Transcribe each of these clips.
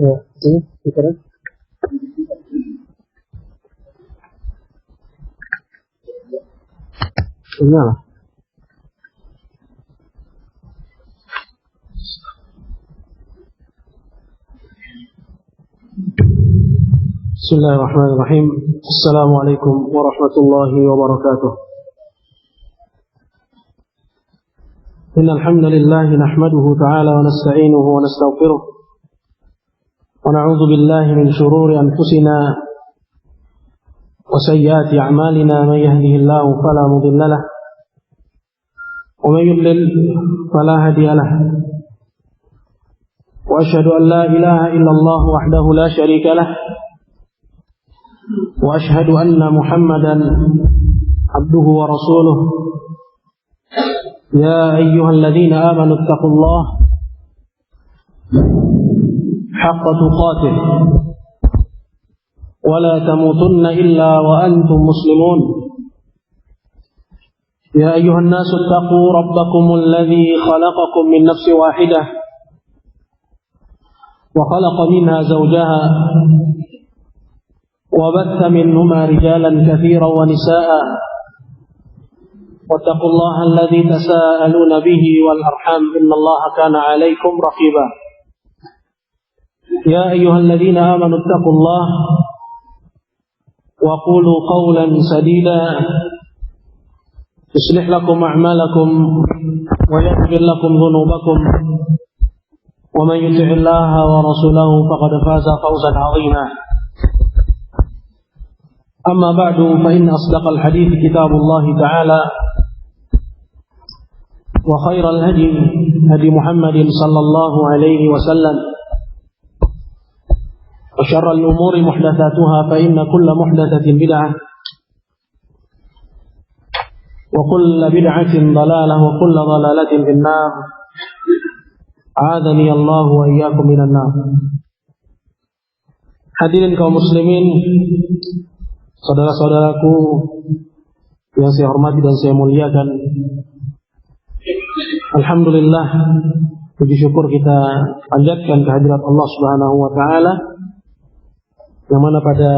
Ada sini, speakernya. Nyala. Bismillahirrahmanirrahim. Assalamualaikum warahmatullahi wabarakatuh. Innal hamdalillah nahmaduhu ta'ala wa nasta'inuhu wa nastaghfiruh wa na'udzu billahi min shururi anfusina wa sayyiati a'malina man yahdihillahu fala mudilla lahu wa man yudlil fala hadiya lahu wa asyhadu an la ilaha illallah wahdahu la syarika lahu wa asyhadu anna Muhammadan abduhu wa rasuluh. Ya ayyuhalladzina amanu ittaqullaha haqqa tuqatih wa la tamutunna illa wa antum muslimun. Ya ayyuhan nasu ittaqu rabbakumul ladzi khalaqakum min nafsin wahidah wa khalaqa minha zawjaha وبث منهما رجالا كثيرا ونساء واتقوا الله الذي تساءلون به والأرحام إن الله كان عليكم رقيبا يا أيها الذين آمنوا اتقوا الله وقولوا قولا سديدا يصلح لكم أعمالكم ويغفر لكم ذنوبكم ومن يطع الله ورسوله فقد فاز فوزا عظيما. أما بعد فإن أصدق الحديث كتاب الله تعالى وخير الهدي هدي محمد صلى الله عليه وسلم وشر الأمور محدثاتها فإن كل محدثة بدعة وكل بدعة ضلالة وكل ضلالة في النار أعاذني الله وإياكم من النار. Hadirin kaum muslimin, saudara-saudaraku yang saya hormati dan saya muliakan, alhamdulillah, puji syukur kita panjatkan kehadirat Allah Subhanahu wa taala, yang mana pada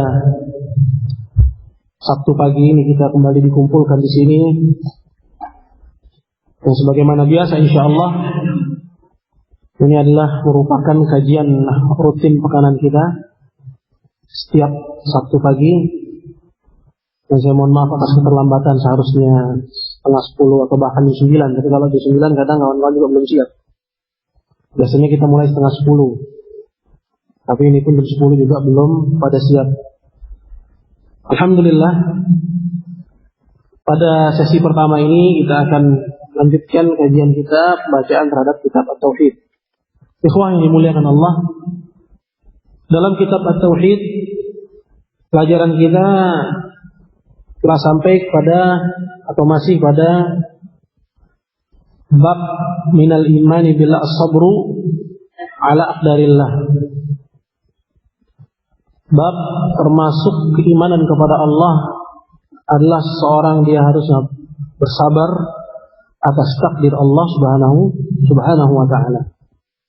Sabtu pagi ini kita kembali dikumpulkan di sini. Dan sebagaimana biasa insyaallah ini adalah merupakan kajian rutin pekanan kita setiap Sabtu pagi. Dan saya mohon maaf atas keterlambatan, seharusnya setengah 10 atau bahkan di 9. Tapi kalau di 9 kadang kawan-kawan juga belum siap. Biasanya kita mulai setengah 10. Tapi ini pun jam 10 juga belum pada siap. Alhamdulillah, pada sesi pertama ini kita akan lanjutkan kajian kita bacaan terhadap kitab At-Tauhid. Ikhwah yang dimuliakan Allah, dalam kitab At-Tauhid pelajaran kita telah sampai pada atau masih pada bab minal imani bila as-sabru ala aqdarillah. Bab termasuk keimanan kepada Allah adalah seorang dia harus bersabar atas takdir Allah subhanahu wa ta'ala.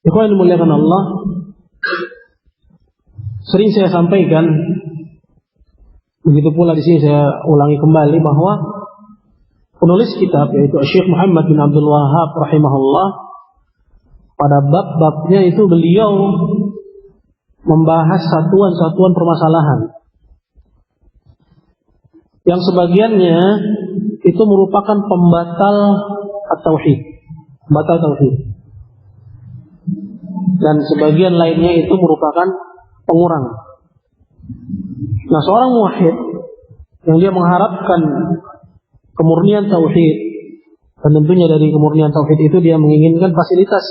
Ikhwan yang dimuliakan Allah, sering saya sampaikan, begitu pula di sini saya ulangi kembali bahwa penulis kitab yaitu Syekh Muhammad bin Abdul Wahhab rahimahullah, pada bab-babnya itu beliau membahas satuan-satuan permasalahan yang sebagiannya itu merupakan pembatal at-tauhid, batal tauhid, dan sebagian lainnya itu merupakan pengurang. Nah, seorang muwahhid yang dia mengharapkan kemurnian tauhid, dan tentunya dari kemurnian tauhid itu dia menginginkan fasilitas,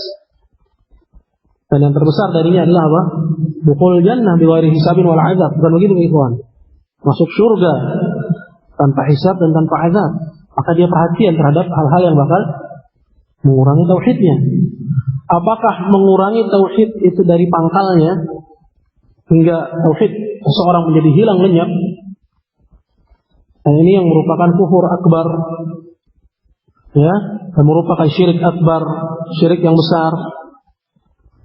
dan yang terbesar darinya adalah apa? Dukhul jannah bighairi hisabin wal azab. Bukan begitu, ikhwan? Masuk surga tanpa hisab dan tanpa azab. Maka dia perhatian terhadap hal-hal yang bakal mengurangi tauhidnya. Apakah mengurangi tauhid itu dari pangkalnya hingga tauhid seseorang menjadi hilang lenyap? Dan ini yang merupakan kufur akbar, ya, dan merupakan syirik akbar, syirik yang besar.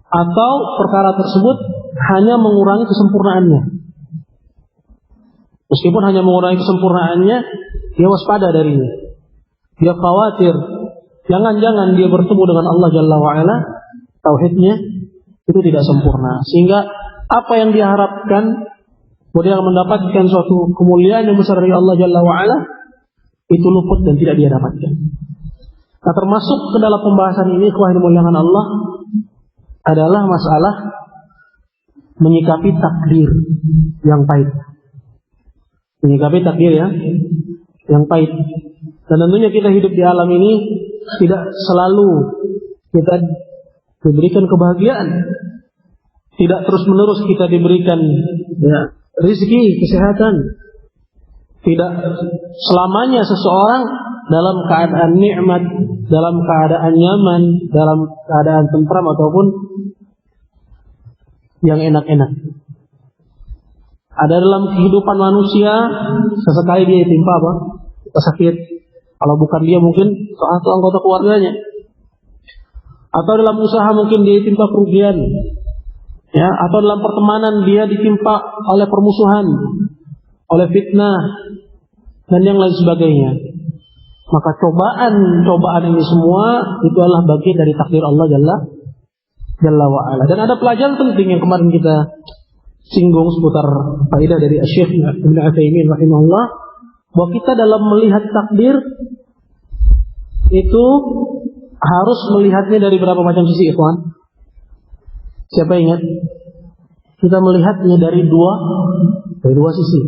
Atau perkara tersebut hanya mengurangi kesempurnaannya. Meskipun hanya mengurangi kesempurnaannya, dia waspada darinya. Dia khawatir, jangan-jangan dia bertemu dengan Allah Jalla wa'ala, tauhidnya itu tidak sempurna. Sehingga apa yang dia harapkan, bahwa dia akan mendapatkan suatu kemuliaan yang besar dari Allah Jalla wa'ala, itu luput dan tidak dia dapatkan. Nah, termasuk ke dalam pembahasan ini, ikhwah yang dimuliakan Allah, adalah masalah menyikapi takdir yang pahit. Menyikapi takdir yang pahit. Dan tentunya kita hidup di alam ini tidak selalu kita diberikan kebahagiaan. Tidak terus-menerus kita diberikan rezeki, kesehatan. Tidak selamanya seseorang dalam keadaan nikmat, dalam keadaan nyaman, dalam keadaan tentram ataupun yang enak-enak. Ada dalam kehidupan manusia sesekali dia ditimpa apa? Sakit. Kalau bukan dia mungkin salah satu anggota keluarganya. Atau dalam usaha mungkin dia ditimpa kerugian. Ya, atau dalam pertemanan dia ditimpa oleh permusuhan, oleh fitnah dan yang lain sebagainya. Maka cobaan ini semua itu adalah bagian dari takdir Allah Jalla wa'ala. Dan ada pelajaran penting yang kemarin kita singgung seputar faedah dari Syekh Ibnu Utsaimin rahimahullah, bahwa kita dalam melihat takdir itu harus melihatnya dari berapa macam sisi, ikhwan. Siapa ingat? Kita melihatnya dari dua sisi.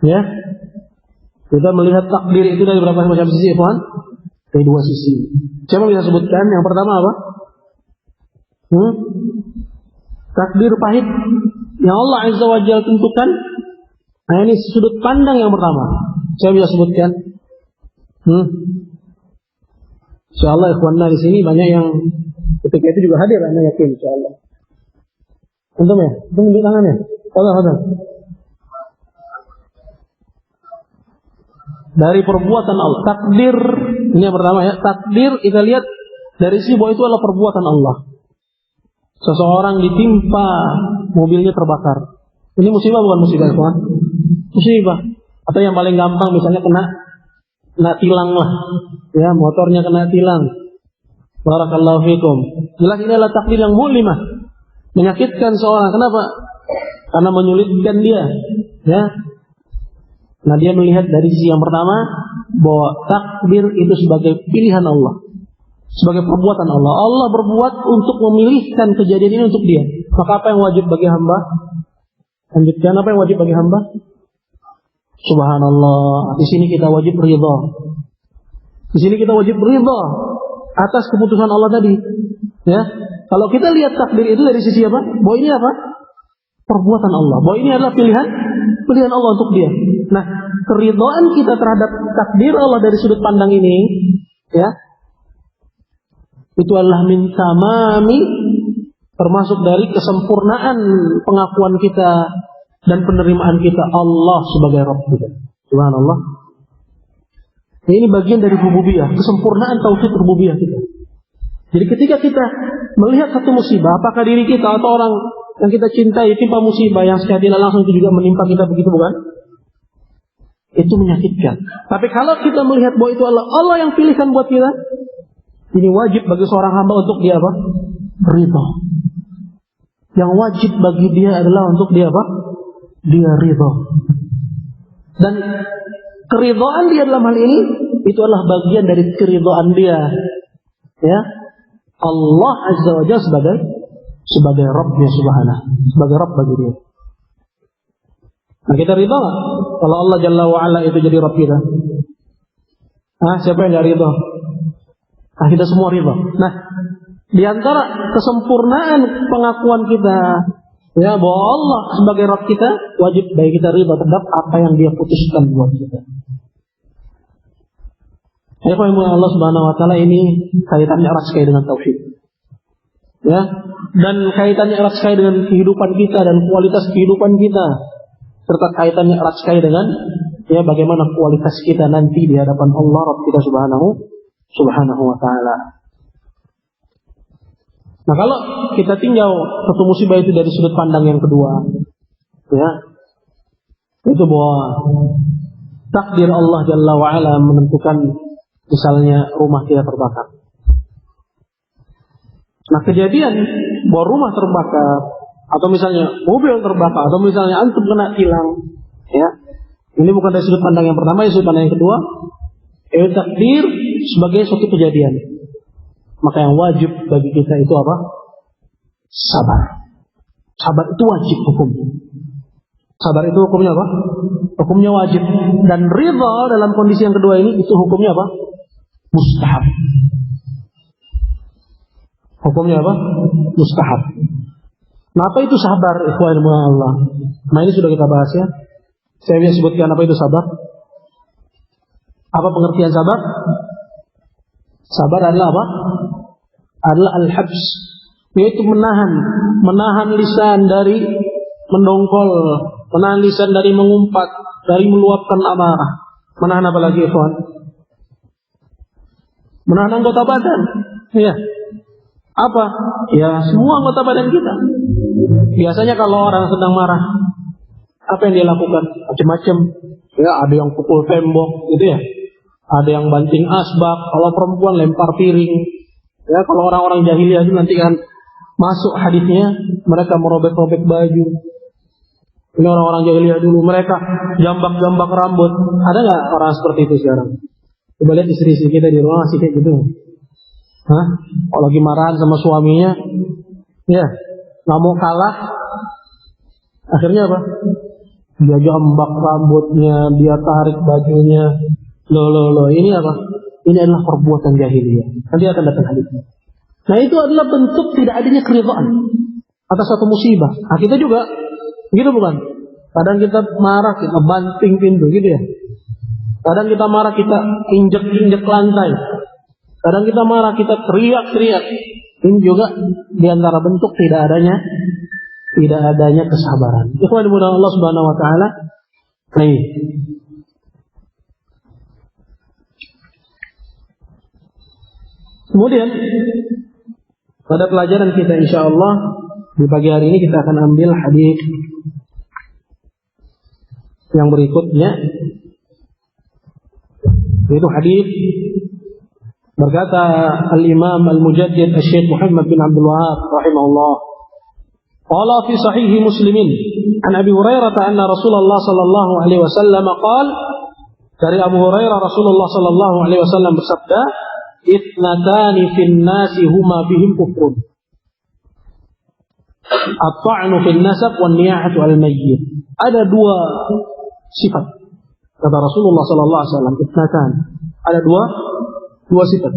Ya. Kita melihat takdir itu dari berapa macam sisi, ikhwan? Dari dua sisi. Siapa bisa sebutkan? Yang pertama apa? Takdir pahit yang Allah Azza wa Jalla tentukan. Nah, ini sudut pandang yang pertama. Saya bisa sebutkan. Insyaallah ikhwanna di sini banyak yang ketika itu juga hadir, saya yakin insyaallah. Antum ya? Antum tunjuk tangannya. Hadal. Dari perbuatan Allah. Takdir ini yang pertama ya. Takdir kita lihat dari sisi bahwa itu adalah perbuatan Allah. Seseorang ditimpa mobilnya terbakar. Ini musibah bukan musibah, kawan? Musibah. Atau yang paling gampang misalnya kena tilang lah. Ya, motornya kena tilang. Barakallahu fikum. Jelas ini adalah takdir yang mulimah. Menyakitkan seorang. Kenapa? Karena menyulitkan dia. Ya. Nah, dia melihat dari sisi yang pertama bahwa takdir itu sebagai pilihan Allah. Sebagai perbuatan Allah. Allah berbuat untuk memilihkan kejadian ini untuk dia. Maka apa yang wajib bagi hamba? Lanjutkan, apa yang wajib bagi hamba? Subhanallah. Di sini kita wajib ridha. Di sini kita wajib ridha atas keputusan Allah tadi. Ya. Kalau kita lihat takdir itu dari sisi apa? Bahwa ini apa? Perbuatan Allah. Bahwa ini adalah pilihan Allah untuk dia. Nah, keridhaan kita terhadap takdir Allah dari sudut pandang ini, ya, itu adalah min tamami, termasuk dari kesempurnaan pengakuan kita dan penerimaan kita Allah sebagai Rabb kita. Subhanallah. Ini bagian dari rububiyah, kesempurnaan tauhid rububiyah kita. Jadi ketika kita melihat satu musibah, apakah diri kita atau orang yang kita cintai timpa musibah yang secara tidak langsung itu juga menimpa kita, begitu bukan? Itu menyakitkan. Tapi kalau kita melihat bahwa itu Allah yang pilihkan buat kita, ini wajib bagi seorang hamba untuk dia apa? Ridha. Yang wajib bagi dia adalah untuk dia apa? Dia ridha. Dan keridhaan dia dalam hal ini itu adalah bagian dari keridhaan dia. Ya. Allah Azza wa Jalla sebagai Rabb-Nya subhanahu, sebagai Rabb bagi dia. Nah, kita ridha enggak kalau Allah Jalla wa Ala itu jadi Rabb kita? Siapa yang enggak ridha? Kita semua ridha. Nah, di antara kesempurnaan pengakuan kita ya bahwa Allah sebagai Rabb kita, wajib bagi kita ridha terhadap apa yang Dia putuskan buat kita. Ya, Allah Subhanahu wa taala ini kaitannya erat sekali dengan tauhid. Ya, dan kaitannya erat sekali dengan kehidupan kita dan kualitas kehidupan kita, serta kaitannya erat sekali dengan ya bagaimana kualitas kita nanti di hadapan Allah Rabb kita Subhanahu wa taala. Nah kalau kita tinjau satu musibah itu dari sudut pandang yang kedua, ya, itu bahwa takdir Allah Jalla wa'ala menentukan misalnya rumah kita terbakar. Nah kejadian bahwa rumah terbakar, atau misalnya mobil terbakar, atau misalnya antum kena tilang, ya, ini bukan dari sudut pandang yang pertama, sudut pandang yang kedua, takdir sebagai suatu kejadian. Maka yang wajib bagi kita itu apa? Sabar. Sabar itu wajib hukum. Sabar itu hukumnya apa? Hukumnya wajib. Dan ridha dalam kondisi yang kedua ini itu hukumnya apa? Mustahab. Hukumnya apa? Mustahab. Nah, apa itu sabar? Ikhwan Allah. Nah ini sudah kita bahas ya. Saya bisa sebutkan apa itu sabar. Apa pengertian sabar? Sabar adalah apa? Adalah al-habs, yaitu menahan lisan dari mendongkol, menahan lisan dari mengumpat, dari meluapkan amarah. Menahan apa lagi, ikhwan? Menahan anggota badan. Ya. Apa? Ya, semua anggota badan kita. Biasanya kalau orang sedang marah, apa yang dia lakukan? Macam-macam. Ya, ada yang pukul tembok, gitu ya. Ada yang banting asbak, kalau perempuan lempar piring. Ya, kalau orang-orang jahiliyah itu nanti kan masuk hadisnya, mereka merobek-robek baju. Ini orang-orang jahiliyah dulu, mereka jambak-jambak rambut. Ada nggak orang seperti itu sekarang? Coba lihat istri-istri kita di rumah masih kayak gitu. Hah? Kalau lagi marahan sama suaminya, ya, nggak mau kalah, akhirnya apa? Dia jambak rambutnya, dia tarik bajunya. Loh, ini apa? Ini adalah perbuatan jahiliyah. Nanti akan datang hadisnya. Nah itu adalah bentuk tidak adanya keridhaan atas satu musibah. Nah kita juga, gitu bukan? Kadang kita marah, kita banting pintu, gitu ya. Kadang kita marah, kita injek-injek lantai. Kadang kita marah, kita teriak-teriak. Ini juga diantara bentuk tidak adanya kesabaran. Ikhwan mudah Allah Subhanahu Wa Taala. Baik. Kemudian pada pelajaran kita insya Allah di pagi hari ini kita akan ambil hadis yang berikutnya, yaitu hadis berkata Al-Imam Al-Mujaddid Asy-Syaikh Muhammad bin Abdul Wahhab rahimahullah, qala fi sahih Muslimin an Abi Hurairah anna Rasulullah sallallahu alaihi wasallam qala, dari Abu Hurairah Rasulullah sallallahu alaihi wasallam bersabda, ithnatani fin nasi huma bihim kufrun, at-ta'nu fin nasab wan niyahatu al-mayyit. Ada dua sifat kata Rasulullah sallallahu alaihi wasallam, ithnatan, ada dua sifat.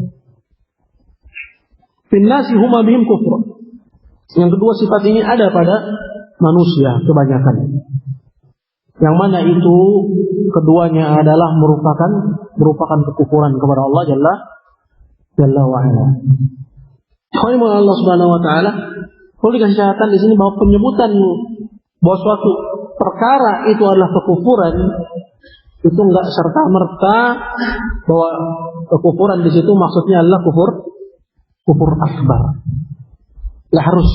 Fin nasi huma bihim kufrun. Yang kedua sifat ini ada pada manusia kebanyakan. Yang mana itu keduanya adalah merupakan kekufuran kepada Allah Jalla wa'ala. Kalau Allah Subhanahu Wa Taala perlu dikasih catatan di sini bahwa penyebutan bahwa suatu perkara itu adalah kekufuran itu enggak serta merta bahwa kekufuran di situ maksudnya adalah kufur akbar. Ya harus.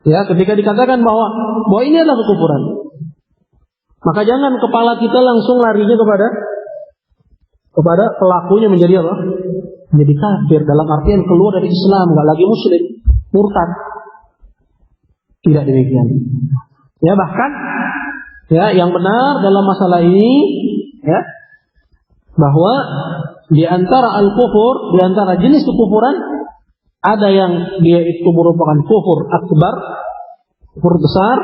Ya, ketika dikatakan bahwa ini adalah kekufuran, maka jangan kepala kita langsung larinya kepada pelakunya menjadi apa? Menjadi kafir, dalam artian keluar dari Islam, nggak lagi muslim, murtad. Tidak demikian. Ya bahkan, ya yang benar dalam masalah ini, ya bahwa di antara al-kufur, di antara jenis kekufuran, ada yang dia itu merupakan kufur akbar, kufur besar,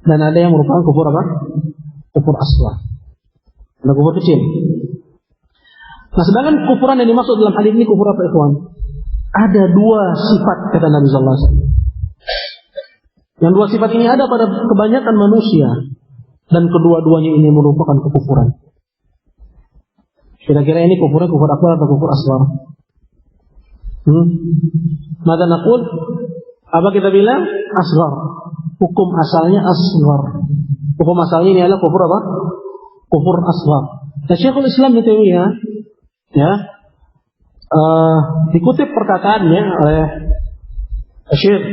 dan ada yang merupakan kufur apa? Kufur asghar. Ada kufur kecil. Nah, sedangkan kufuran yang dimaksud dalam hadis ini kufur apa, ikhwan? Ada dua sifat kata Nabi sallallahu alaihi wasallam. Yang dua sifat ini ada pada kebanyakan manusia dan kedua-duanya ini merupakan kekufuran. Kira-kira ini kufur akbar atau kufur asghar? Maka naqul, apa kita bilang? Asghar. Hukum asalnya asghar. Hukum asalnya ini adalah kufur apa? Kufur asghar. Nah, Syekhul Islam Ibnu Taimiyah dikutip perkataannya oleh Syekh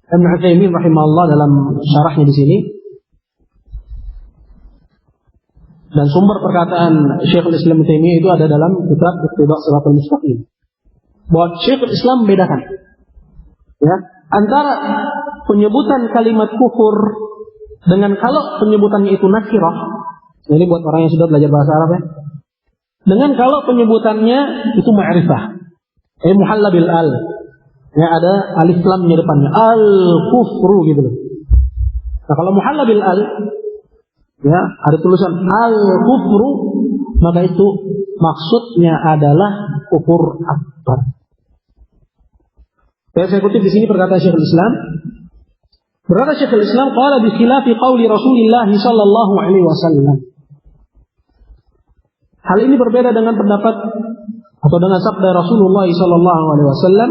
Ibnu Utsaimin rahimahullah dalam syarahnya di sini, dan sumber perkataan Syekhul Islam Ibnu Taimiyah itu ada dalam kitab Iqtida' Shiratal Mustaqim. Bahwa Syekhul Islam membedakan ya antara penyebutan kalimat kufur dengan kalau penyebutannya itu nakirah. Ini buat orang yang sudah belajar bahasa Arab ya. Dengan kalau penyebutannya itu ma'rifah. Muhalla bil al. Ya ada alif lamnya depannya. Al kufru gitu loh. Nah kalau muhalla bil al ya ada tulisan al kufru, maka itu maksudnya adalah kufur akbar. Saya kutip di sini perkataan Syekhul Islam. Berkata Syekhul Islam, qala bi khilafi qauli Rasulillah sallallahu alaihi wasallam. Hal ini berbeda dengan pendapat atau dengan sabda Rasulullah sallallahu alaihi wasallam,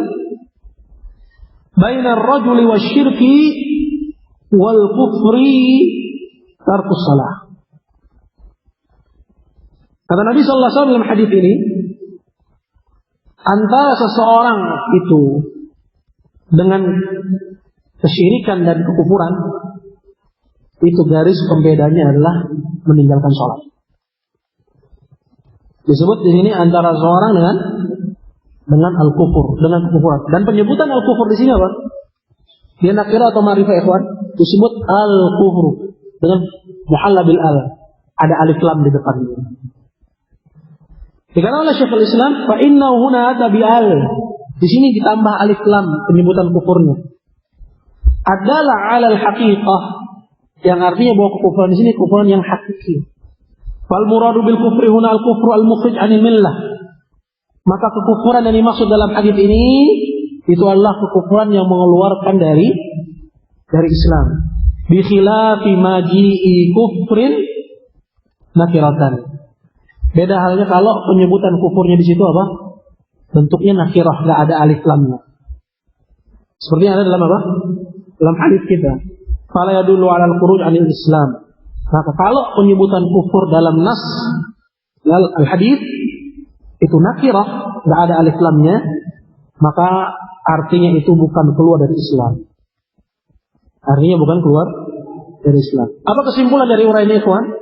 baina ar-rajuli wasyirki wal kufri tarkus salah. Kata Nabi sallallahu alaihi wasallam dalam hadis ini, antara seseorang itu dengan kesyirikan dan kekufuran, itu garis pembedanya adalah meninggalkan sholat. Disebut di sini antara seorang dengan al-kufur, dengan kekufuran. Dan penyebutan al-kufur di sini apa? Dia nakira atau ma'rifah ikhwan? Disebut al-kufur dengan muhalla bil al. Ada alif lam di depannya. Dikatakan oleh Syekhul Islam, fa innahu huna tabi al. Di sini ditambah alif lam penyebutan kufurnya. Adalah alal haqiqah, yang artinya bahwa kekufuran di sini kekufuran yang hakiki. Fal muradu bil kufri huna al kufru al mukhrij 'anil millah. Maka kekufuran yang dimaksud dalam hadis ini itu adalah kekufuran yang mengeluarkan dari Islam. Bi khilafi maji'i kufrin nakiratan. Beda halnya kalau penyebutan kufurnya di situ apa? Bentuknya nakirah, enggak ada alif lamnya. Seperti yang ada dalam apa? Dalam hadis kita. Fala yadullu 'ala al-khuruj 'anil Islam. Maka kalau penyebutan kufur dalam nas al-hadis itu nakirah, enggak ada alif lamnya, maka artinya itu bukan keluar dari Islam. Artinya bukan keluar dari Islam. Apa kesimpulan dari uraian ini, ikhwan?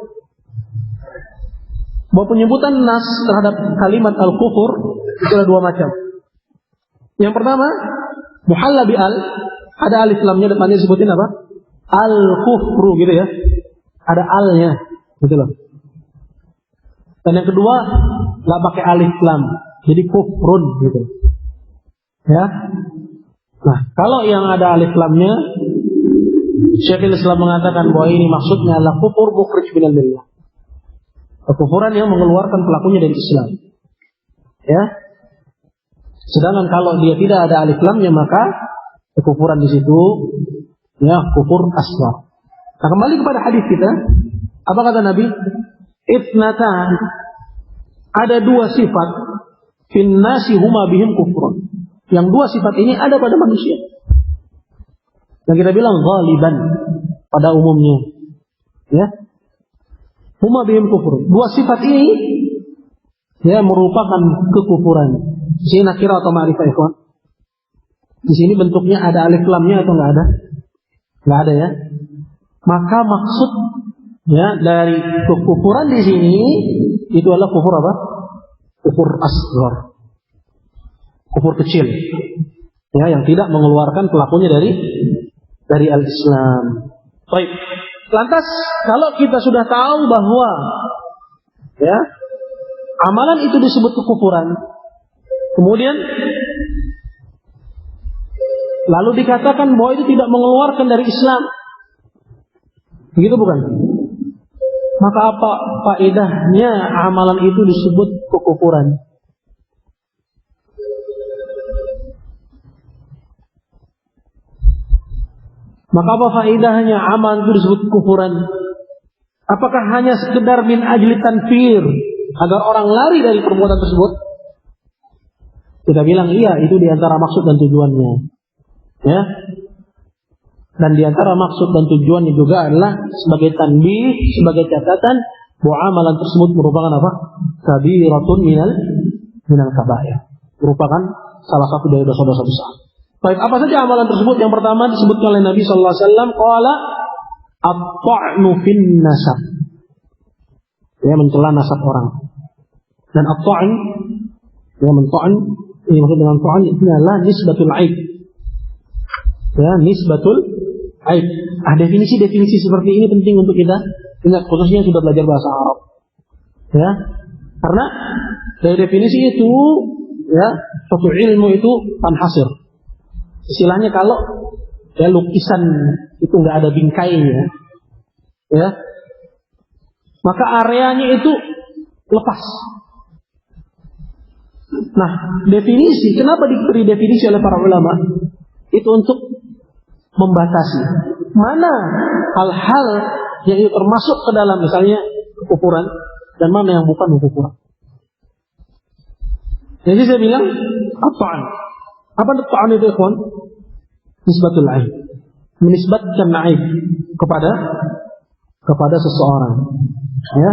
Bahwa penyebutan nas terhadap kalimat al-kufur itu ada dua macam. Yang pertama, muhalla bi al, ada alif lamnya depannya disebutin apa? Al-kufru gitu ya. Ada alnya gitu loh. Dan yang kedua, enggak pakai alif lam. Jadi kufrun gitu. Ya. Nah, kalau yang ada alif lamnya, Syekhul Islam mengatakan bahwa ini maksudnya adalah kufur mukhrij minal millah. Kekufuran yang mengeluarkan pelakunya dari Islam. Ya. Sedangkan kalau dia tidak ada alif lamnya, maka kekufuran di situ ya kufur asghar. Nah, kembali kepada hadis kita, apa kata Nabi? Itnatan, ada dua sifat fin nasi huma bihim kufrun. Yang dua sifat ini ada pada manusia. Yang kita bilang ghaliban pada umumnya. Ya. Huma bihim kufrun. Dua sifat ini ya merupakan kekufuran. Di sini nakira atau ma'rifah ikhwan? Di sini bentuknya ada alif lamnya atau enggak ada? Enggak ada ya. Maka maksud ya dari kekufuran di sini itu adalah kufur apa? Kufur asghar. Kufur kecil. Ya, yang tidak mengeluarkan pelakunya dari al-Islam. Baik. Lantas kalau kita sudah tahu bahwa ya amalan itu disebut kekufuran, kemudian lalu dikatakan bahwa itu tidak mengeluarkan dari Islam, begitu bukan? Maka apa faedahnya amalan itu disebut kekufuran? Maka apa faedahnya amalan itu disebut kekufuran? Apakah hanya sekedar min ajli tanfir, agar orang lari dari perbuatan tersebut? Kita bilang iya, itu diantara maksud dan tujuannya. Ya. Dan diantara maksud dan tujuannya juga adalah sebagai tanbih, sebagai catatan bahwa amalan tersebut merupakan apa? Kabiratun minal kabair. Merupakan salah satu dari dosa-dosa besar. Baik, apa saja amalan tersebut? Yang pertama disebutkan oleh Nabi sallallahu alaihi wasallam, qala at-ta'nu fin nasab. Ya, mencela nasab orang. Dan at-ta'n, ya, men-ta'n, ini maksud dengan ta'n itu adalah nisbatul aib. Ya, nisbatul aib. Definisi-definisi seperti ini penting untuk kita ingat, khususnya sudah belajar bahasa Arab. Ya, karena dari definisi itu, ya, suatu ilmu itu tanhasir. Istilahnya kalau ya lukisan itu nggak ada bingkainya, ya, maka areanya itu lepas. Nah, definisi, kenapa diberi definisi oleh para ulama? Itu untuk membatasi mana hal-hal yang itu termasuk ke dalam misalnya kekufuran dan mana yang bukan kekufuran. Jadi saya bilang at-ta'an. Apa at-ta'an itu, ikhwan? Nisbatul aib. Menisbatkan aib kepada seseorang. Ya.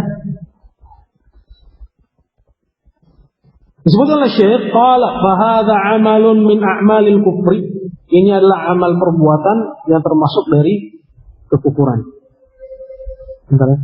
Disebutkan oleh Syekh, qala fa hadza 'amalun min a'malil kufri. Ini adalah amal perbuatan yang termasuk dari kekufuran. Bentar ya.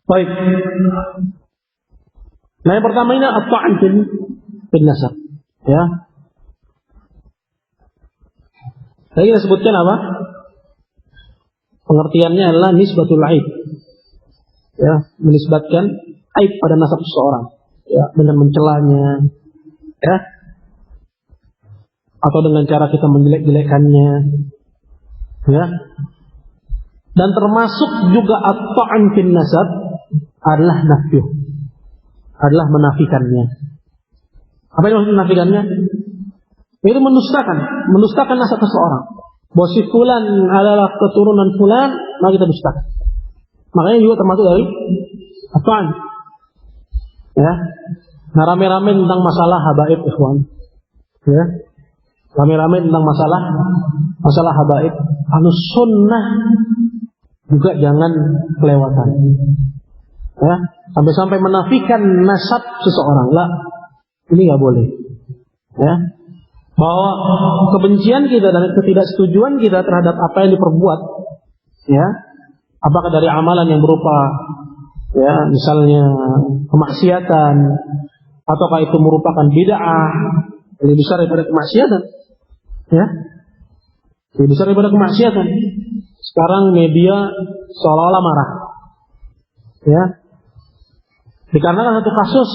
Baik. Nah, yang pertama ini at-ta'an fil nasab. Ya. Tadi kita sebutkan apa? Pengertiannya adalah nisbatul aib. Ya, menisbatkan aib pada nasab seseorang. Ya, dengan mencelanya. Ya. Atau dengan cara kita menjelek-jelekannya. Ya. Dan termasuk juga at-ta'an fil nasab adalah nafyu. Adalah menafikannya. Apa yang maksud menafikannya? Itu mendustakan nasab seseorang. Bahwa si fulan adalah keturunan fulan, maka kita dustakan. Makanya juga termasuk dari at-ta'an. Ya. Nah, rame-rame tentang masalah habaib, ikhwan. Ya. Rame-rame tentang masalah habaib. Ahlus sunnah juga jangan kelewatan. Ya, sampai-sampai menafikan nasab seseorang. Lah, ini nggak boleh. Ya, bahwa kebencian kita dan ketidaksetujuan kita terhadap apa yang diperbuat, ya, apakah dari amalan yang berupa, ya, misalnya kemaksiatan, ataukah itu merupakan bid'ah lebih besar daripada kemaksiatan, ya, lebih besar daripada kemaksiatan. Sekarang media seolah-olah marah, ya, dikarenakan satu kasus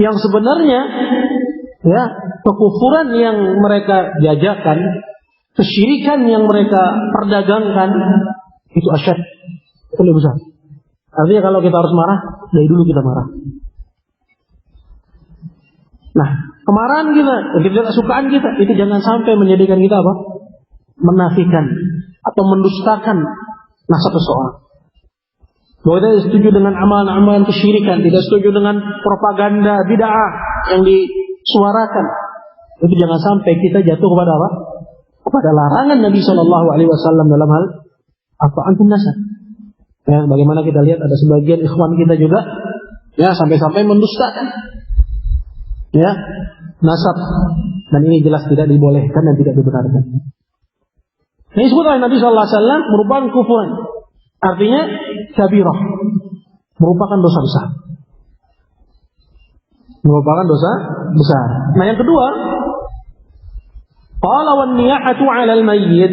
yang sebenarnya, ya, kekufuran yang mereka jajakan, kesyirikan yang mereka perdagangkan itu asyad, itu lebih besar. Artinya kalau kita harus marah, dari dulu kita marah. Nah, kemarahan kita, ketidaksukaan kita, itu jangan sampai menjadikan kita apa? Menafikan atau mendustakan nasab seseorang. Bahwa kita setuju dengan amalan-amalan kesyirikan, tidak setuju dengan propaganda bid'ah yang disuarakan. Itu jangan sampai kita jatuh kepada apa? Kepada larangan Nabi SAW dalam hal at-ta'an fil nasab. Ya, bagaimana kita lihat ada sebagian ikhwan kita juga, ya, sampai-sampai mendustakan, ya, nasab, dan ini jelas tidak dibolehkan dan tidak dibenarkan. Ini disebut oleh Nabi SAW merupakan kufuran. Artinya kabirah, merupakan dosa besar. Merupakan dosa besar. Nah, yang kedua, qala wan niyahatu 'alal mayyit.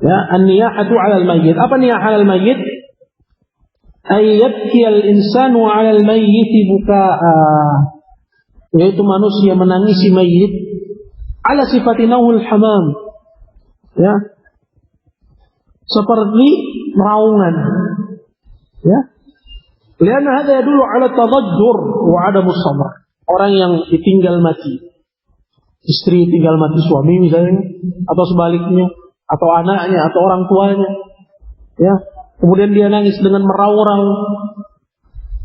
Ya, an-niyahatu 'alal mayyit. Apa niyah 'alal mayyit? Ay yabki al-insanu 'alal mayyit buka'a. Yaitu manusia menangisi mayyit ala sifatinahu al-hamam. Ya, seperti meraungan, Ya. Lihat ada dulu ala tadajjur wa adamus sabr. Orang yang ditinggal mati. Istri tinggal mati suami misalnya, atau sebaliknya, atau anaknya, atau orang tuanya. Ya. Kemudian dia nangis dengan meraung-raung.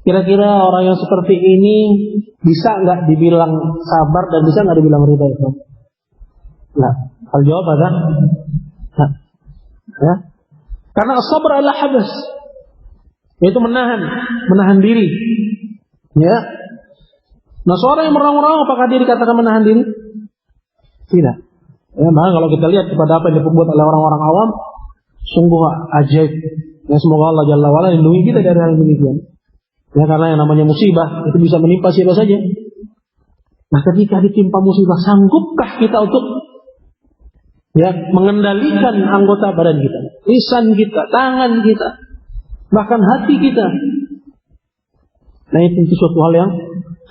Kira-kira orang yang seperti ini bisa nggak dibilang sabar dan bisa nggak dibilang ridha itu? Nah, kalau jawab ada? Nah, ya. Karena sabar adalah habas, yaitu menahan diri. Ya. Nah, seorang yang meraung-raung apakah dia dikatakan menahan diri? Tidak. Ya, maka kalau kita lihat kepada apa yang diperbuat oleh orang-orang awam, sungguh ajaib. Ya, semoga Allah Jalla wa'ala lindungi kita dari hal demikian. Ya, karena yang namanya musibah itu bisa menimpa siapa saja. Nah, ketika ditimpa musibah, sanggupkah kita untuk mengendalikan anggota badan kita, lisan kita, tangan kita, bahkan hati kita? Nah, itu suatu hal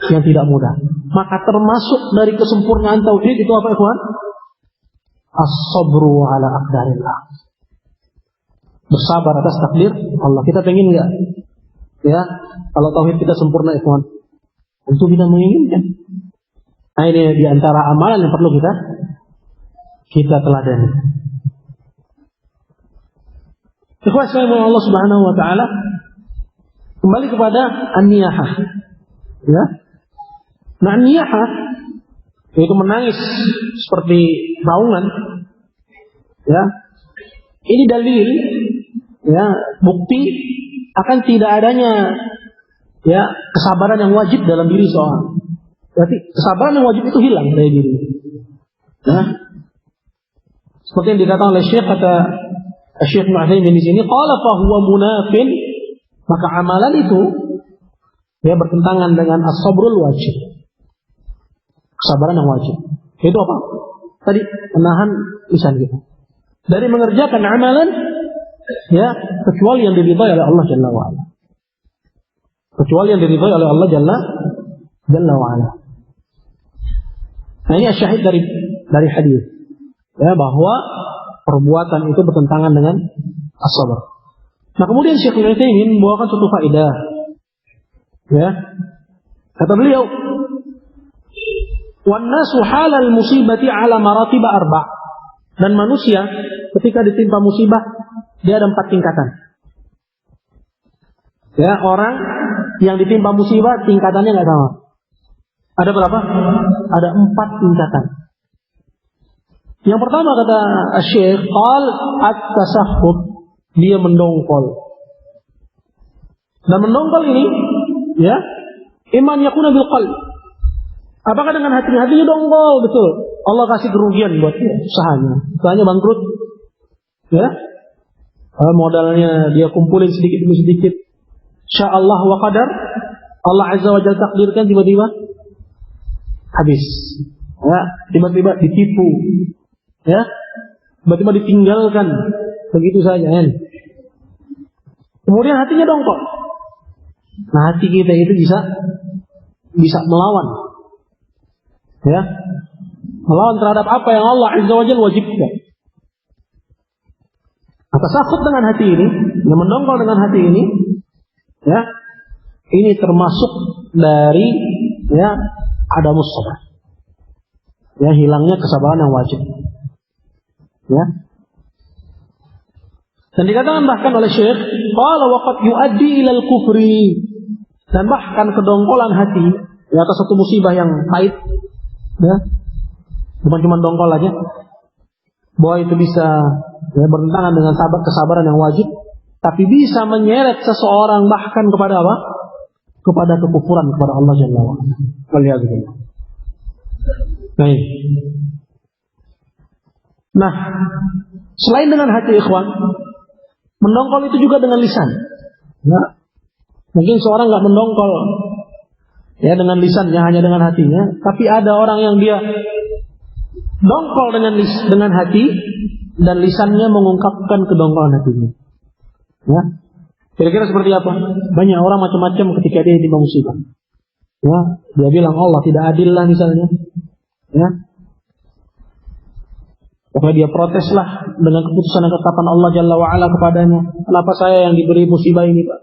yang tidak mudah. Maka termasuk dari kesempurnaan tauhid itu apa, ikhwan? As-sabru ala aqdarillah. Bersabar atas takdir Allah. Kita pengen enggak? Ya, kalau tauhid kita sempurna, ikhwan. Tentu kita menginginkan. Nah, ini di antara amalan yang perlu kita teladani. Ikhwan sekalian Allah Subhanahu wa taala, kembali kepada an-niyahah. Ya. Nah, an-niyahah yaitu menangis seperti raungan. Ya. Ini dalil, ya, bukti akan tidak adanya kesabaran yang wajib dalam diri seorang. Berarti kesabaran yang wajib itu hilang dari diri. Ya. Seperti yang dikatakan oleh Syekh, kata Syekh Mu'adzim di sini, qala fa huwa munafin, maka amalan itu bertentangan dengan as-sabrul wajib. Kesabaran yang wajib. Itu apa? Tadi menahan lisan kita dari mengerjakan amalan kecuali yang diridhai oleh Allah Jalla wa ala. Kecuali yang diridhai oleh Allah Jalla wa ala. Nah, ini syahid dari hadis, bahwa perbuatan itu bertentangan dengan as-sabr. Nah, kemudian Syekh Utsaimin membawakan suatu faedah. Ya. Kata beliau, "Wan nasu halal musibati ala maratib arba'." Dan manusia ketika ditimpa musibah, dia ada 4 tingkatan. Ya, orang yang ditimpa musibah tingkatannya nggak sama. Ada berapa? Ada 4 tingkatan. Yang pertama kata Syekh, qal at-tasakhut, dia mendongkol. Dan mendongkol ini, iman yakuna bil qalb. Apakah dengan hatinya dongkol betul? Allah kasih kerugian buat usahanya bangkrut. Ya. Modalnya dia kumpulin sedikit demi sedikit. Sya'allah wa qadar. Allah Azza wa Jalla takdirkan tiba-tiba habis. Ya, tiba-tiba ditipu. Ya. Tiba-tiba ditinggalkan begitu saja, kan. Kemudian hatinya dongkol. Nah, hati kita itu bisa melawan. Ya. Melawan terhadap apa yang Allah Azza wa Jalla wajibkan. Tasakut dengan hati ini, mendongkol dengan hati ini, ini termasuk dari adamus sabar. Hilangnya kesabaran yang wajib. Ya. Dan dikatakan bahkan oleh Syekh, qala wa qad yuaddi ila al-kufri. Dan bahkan kedongkolan hati atas satu musibah yang pahit, bukan cuma dongkol aja, bahwa itu bisa bertentangan dengan kesabaran yang wajib, tapi bisa menyeret seseorang bahkan kepada apa? Kepada kekufuran kepada Allah Jalla wa ala. Waliyadzubillah. Baik. Nah, selain dengan hati, ikhwan, mendongkol itu juga dengan lisan. Ya. Mungkin seorang nggak mendongkol dengan lisannya, hanya dengan hatinya, tapi ada orang yang dia dongkol dengan hati dan lisannya mengungkapkan kedongkolan hatinya. Ya. Kira-kira seperti apa? Banyak orang macam-macam ketika dia ditimpa musibah. Ya, dia bilang Allah tidak adil lah misalnya. Ya. Pokoknya dia proteslah dengan keputusan dan ketetapan Allah Jalla wa Ala kepadanya. Kenapa saya yang diberi musibah ini, Pak?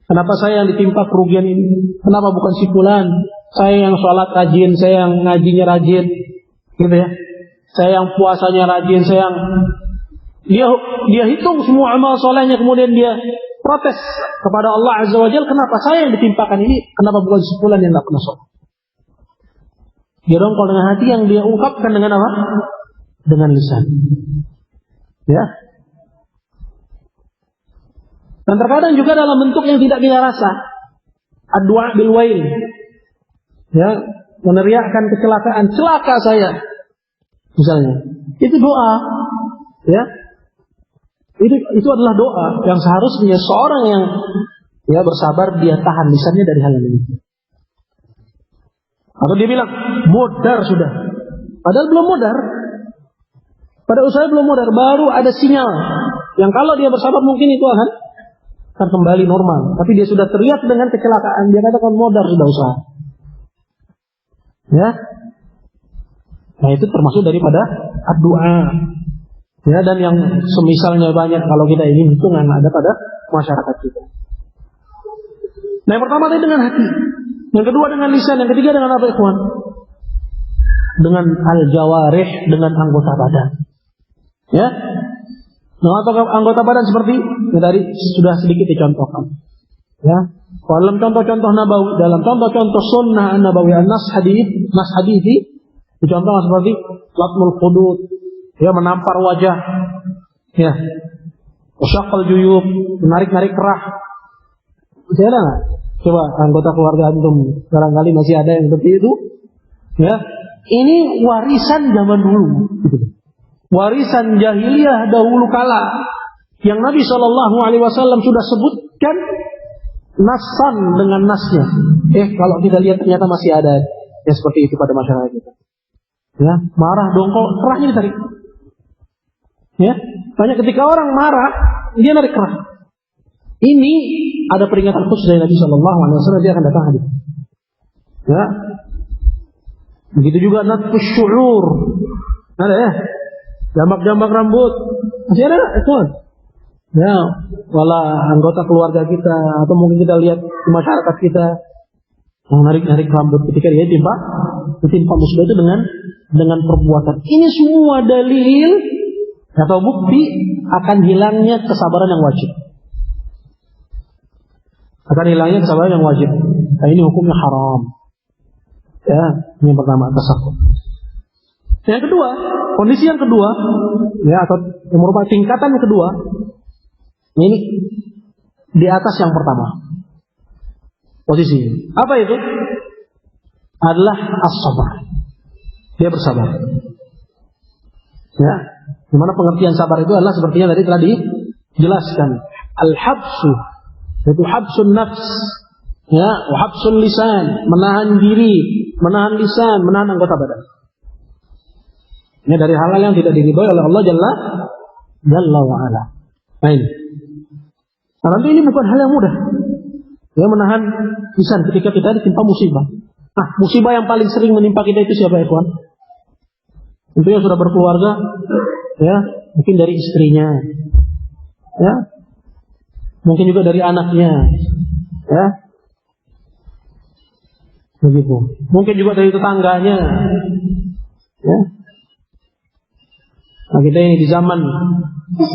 Kenapa saya yang ditimpa kerugian ini? Kenapa bukan si fulan? Saya yang sholat rajin, saya yang ngajinya rajin, gitu ya. Saya yang puasanya rajin, saya yang dia hitung semua amal solehnya, kemudian dia protes kepada Allah Azza wa Jalla, kenapa saya yang ditimpakan ini? Kenapa bukan si fulan yang nggak pernah sholat? Dia dongkol dengan hati yang dia ungkapkan dengan apa? Dengan lisan. Ya. Dan terkadang juga dalam bentuk yang tidak kita rasa. Ad-du'a bil wail. Ya, meneriakkan kecelakaan, celaka saya. Misalnya. Itu doa. Ya. Itu adalah doa yang seharusnya seorang yang ya bersabar dia tahan lisannya dari hal ini. Atau dia bilang, modar sudah. Padahal belum modar. Pada usaha belum modar, baru ada sinyal yang kalau dia bersabar mungkin itu akan kembali normal. Tapi dia sudah teriak dengan kecelakaan, dia katakan modar sudah usaha. Ya. Nah itu termasuk daripada doa. Ya, dan yang semisalnya banyak kalau kita ingin hitungan ada pada masyarakat kita. Nah yang pertama tadi dengan hati, yang kedua dengan lisan, yang ketiga dengan apa ikhwan? Dengan al-jawarih, dengan anggota badan. Ya, nah, atau anggota badan seperti yang tadi sudah sedikit dicontohkan. Ya, dalam contoh-contoh nabawi, dalam contoh-contoh sunnah nabawi, nas hadithi, dicontohkan seperti latmul qudud, ya menampar wajah, ya, usaqal juyub, menarik-narik kerah. Masih ada nggak? Coba anggota keluarga antum barangkali masih ada yang seperti itu. Ya, ini warisan zaman dulu. Warisan jahiliyah dahulu kala yang Nabi SAW sudah sebutkan nasan dengan nasnya. Kalau kita lihat ternyata masih ada yang seperti itu pada masyarakat kita. Ya, marah dongkol, kerahnya ditarik. Ya, banyak ketika orang marah dia narik kerah. Ini ada peringatan khusus dari Nabi SAW, dia akan datang hadir. Ya, begitu juga natfus syu'ur. Ada ya. Jambak-jambak rambut. Masih ada tuan. Ya, wala anggota keluarga kita atau mungkin kita lihat di masyarakat kita narik-narik rambut ketika dia ditimpa musibah itu dengan perbuatan. Ini semua dalil atau bukti akan hilangnya kesabaran yang wajib. Akan hilangnya kesabaran yang wajib. Nah, ini hukumnya haram. Ya, ini yang pertama tasawuf. Yang kedua, kondisi yang kedua, ya atau yang merupakan tingkatan yang kedua, ini di atas yang pertama. Posisi apa itu? Adalah as-sabar. Dia bersabar. Ya, dimana pengertian sabar itu adalah seperti yang tadi telah dijelaskan. Al-habsu, yaitu habsun nafs, ya, wa habsul lisan, menahan diri, menahan lisan, menahan anggota badan. Ini dari hal-hal yang tidak diridhoi oleh Allah Jalla wa ala. Nah ini. Nah, nanti ini bukan hal yang mudah. Ya, menahan lisan ketika kita ditimpa musibah. Nah, musibah yang paling sering menimpa kita itu siapa, ikhwan? Itu yang sudah berkeluarga, ya, mungkin dari istrinya, ya, mungkin juga dari anaknya, ya, begitu. Mungkin juga dari tetangganya, ya. Nah, kita ini di zaman,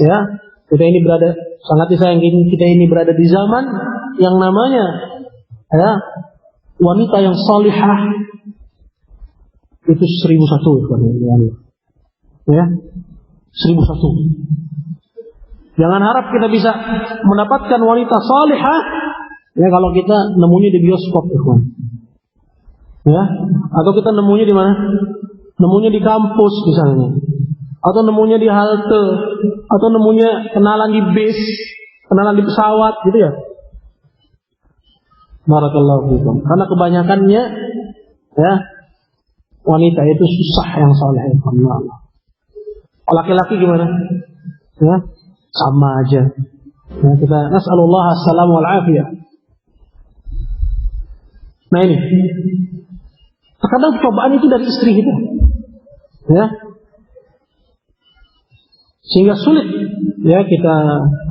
ya, kita ini berada, sangat disayangkan kita ini berada di zaman yang namanya, ya, wanita yang salihah itu 1001, ya, 1001. Jangan harap kita bisa mendapatkan wanita salihah, ya, kalau kita nemunya di bioskop, ya, atau kita nemunya di mana? Nemunya di kampus misalnya. Atau nemunya di halte, atau nemunya kenalan di bis, kenalan di pesawat, gitu ya. Barakallahu fikum. Karena kebanyakannya, ya, wanita itu susah yang saleh. Laki-laki gimana? Ya, sama aja. Ya, kita nas'alullah as-salam wal afiyah. Nah ini, terkadang cobaan itu dari istri kita, ya. Sehingga sulit, ya, kita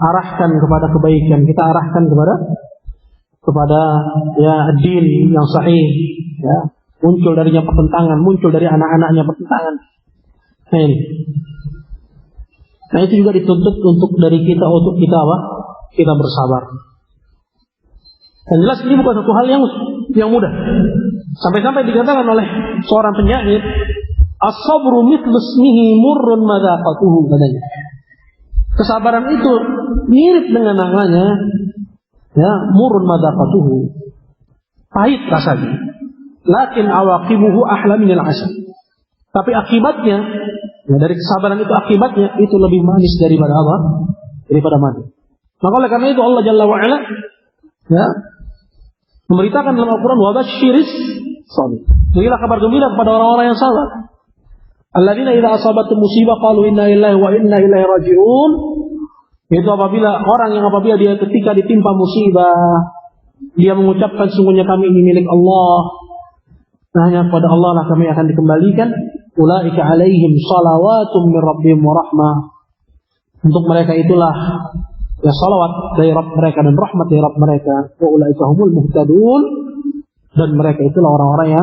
arahkan kepada kebaikan, kita arahkan kepada kepada din yang sahih, muncul darinya pertentangan, muncul dari anak-anaknya pertentangan. Nah itu juga dituntut untuk dari kita, untuk kita apa? Kita bersabar. Dan jelas ini bukan satu hal yang mudah. Sampai-sampai dikatakan oleh seorang penyair, as-sabru mithlu ismihi murrun madaqatuhu, katanya. Kesabaran itu mirip dengan namanya, murrun madaqatuhu, pahit rasanya. Lakin awaqibuhu ahla minal asal. Tapi akibatnya, dari kesabaran itu akibatnya itu lebih manis daripada apa? Daripada madu. Maka oleh karena itu Allah Jalla wa Ala memberitakan dalam Al-Quran, wa basyiris sabir. Berilah kabar gembira kepada orang-orang yang sabar. Alladzina idza asabatum musibah qalu inna lillahi wa inna ilaihi raji'un. Itu apabila dia ketika ditimpa musibah, dia mengucapkan sungguhnya kami ini milik Allah. Hanya kepada Allah lah kami akan dikembalikan. Ulaika alaihim salawatum min rabbihim wa rahmah. Untuk mereka itulah salawat dari Rabb mereka dan rahmat dari Rabb mereka. Wa ulaika humul muhtadun. Dan mereka itulah orang-orang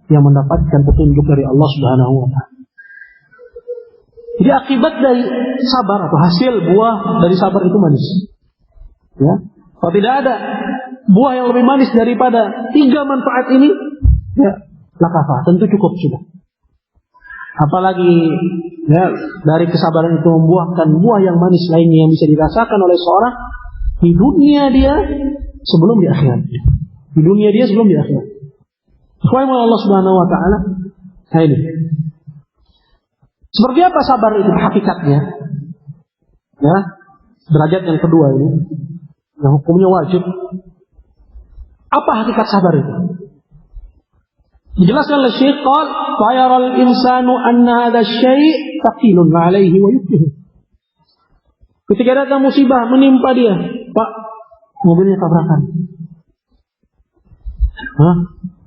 yang mendapatkan petunjuk dari Allah Subhanahu wa taala. Jadi akibat dari sabar atau hasil buah dari sabar itu manis. Kalau tidak ada buah yang lebih manis daripada 3 manfaat ini, lakafah, tentu cukup sudah. Apalagi dari kesabaran itu membuahkan buah yang manis lainnya yang bisa dirasakan oleh seorang di dunia dia sebelum di akhirat. Di dunia dia sebelum di akhirat. Ikhwan Allah Subhanahu wa taala. Ini. Seperti apa sabar itu hakikatnya? Derajat yang kedua ini, yang hukumnya wajib. Apa hakikat sabar itu? Dijelaskan oleh Syekh qal fa yaral insanu anna hadha syai' thaqilun 'alaihi wa yukrihu. Ketika datang musibah menimpa dia, Pak, mobilnya tabrakan.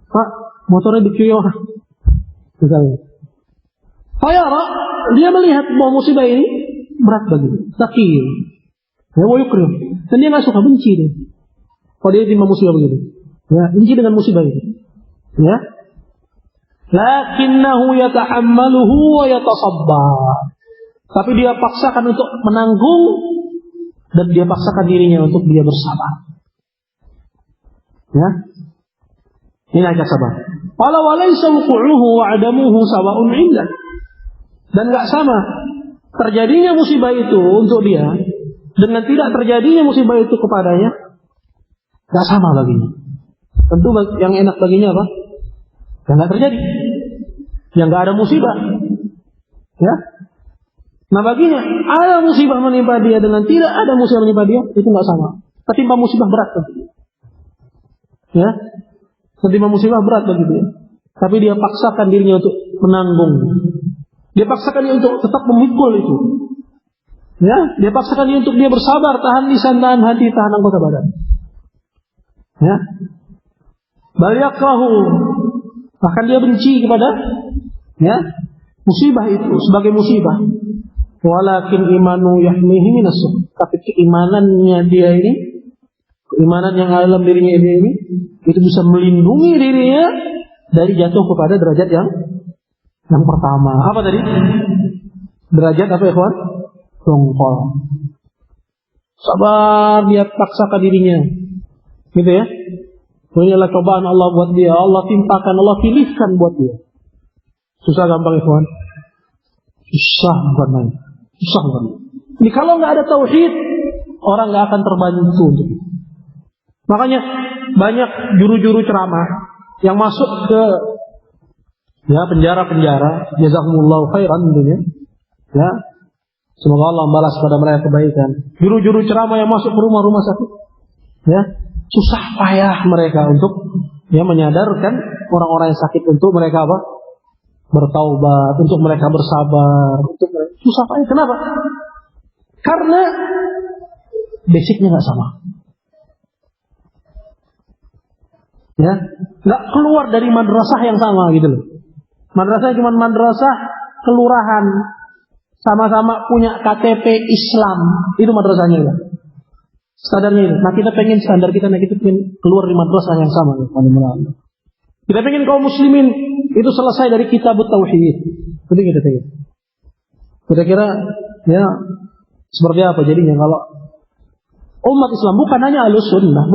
Pak, motornya dikeroyok. Misalnya. Fayara, dia melihat bahwa musibah ini berat baginya, thaqil. Wa yukrihu. Dan dia enggak suka, benci dia. Kalau dia timpa musibah begitu. Benci dengan musibah itu. Lakinnahu yatahammaluhu wa yatasabbar. Tapi dia paksakan untuk menanggung dan dia paksakan dirinya untuk dia bersabar. Ini hakikat sabar. Qala wa laysa wuqu'uhu wa 'adamuhu sawa'un 'indah. Dan enggak sama terjadinya musibah itu untuk dia dengan tidak terjadinya musibah itu kepadanya. Enggak sama baginya. Tentu yang enak baginya apa? Yang enggak terjadi. Yang enggak ada musibah. Nah baginya ada musibah menimpa dia dengan tidak ada musibah menimpa dia, itu enggak sama. Ketimpa musibah berat bagi dia. Ketimpa musibah berat bagi dia. Tapi dia paksakan dirinya untuk menanggung. Dia paksakan dia untuk tetap memikul itu. Dia paksakan dia untuk dia bersabar, tahan lisan, tahan hati, tahan anggota badan. Bal yakrahu, bahkan dia benci kepada musibah itu sebagai musibah. Walakin imanu yahmihi minasuh. Tapi keimanannya dia ini, keimanan yang dalam dirinya ini itu bisa melindungi dirinya dari jatuh kepada derajat yang pertama. Apa tadi? Derajat apa ikhwan? Dongkol. Sabar, dia paksakan dirinya. Gitu ya. Ini adalah cobaan Allah buat dia. Allah timpakan, Allah pilihkan buat dia. Susah gampang ikhwan? Susah bukan main. Susah bukan. Jadi kalau nggak ada tauhid, orang nggak akan terbantu untuk itu. Makanya banyak juru-juru ceramah yang masuk ke penjara-penjara, jazakumullahu khairan tentunya. Semoga Allah membalas pada mereka kebaikan. Juru-juru ceramah yang masuk ke rumah-rumah sakit, susah payah mereka untuk menyadarkan orang-orang yang sakit untuk mereka apa? Bertaubat, untuk mereka bersabar, susah payah. Kenapa? Karena basicnya nggak sama. Nggak keluar dari madrasah yang sama gitu loh. Madrasah cuma madrasah kelurahan, sama-sama punya KTP Islam, itu madrasahnya ya. Standarnya itu. Nah, kita pengen standar kita, kita pengen keluar dari madrasah yang sama. Kita pengen kaum muslimin itu selesai dari kitab tauhid. Itu kita pengen. Kira-kira ya seperti apa jadinya kalau umat Islam bukan hanya Ahlussunnah,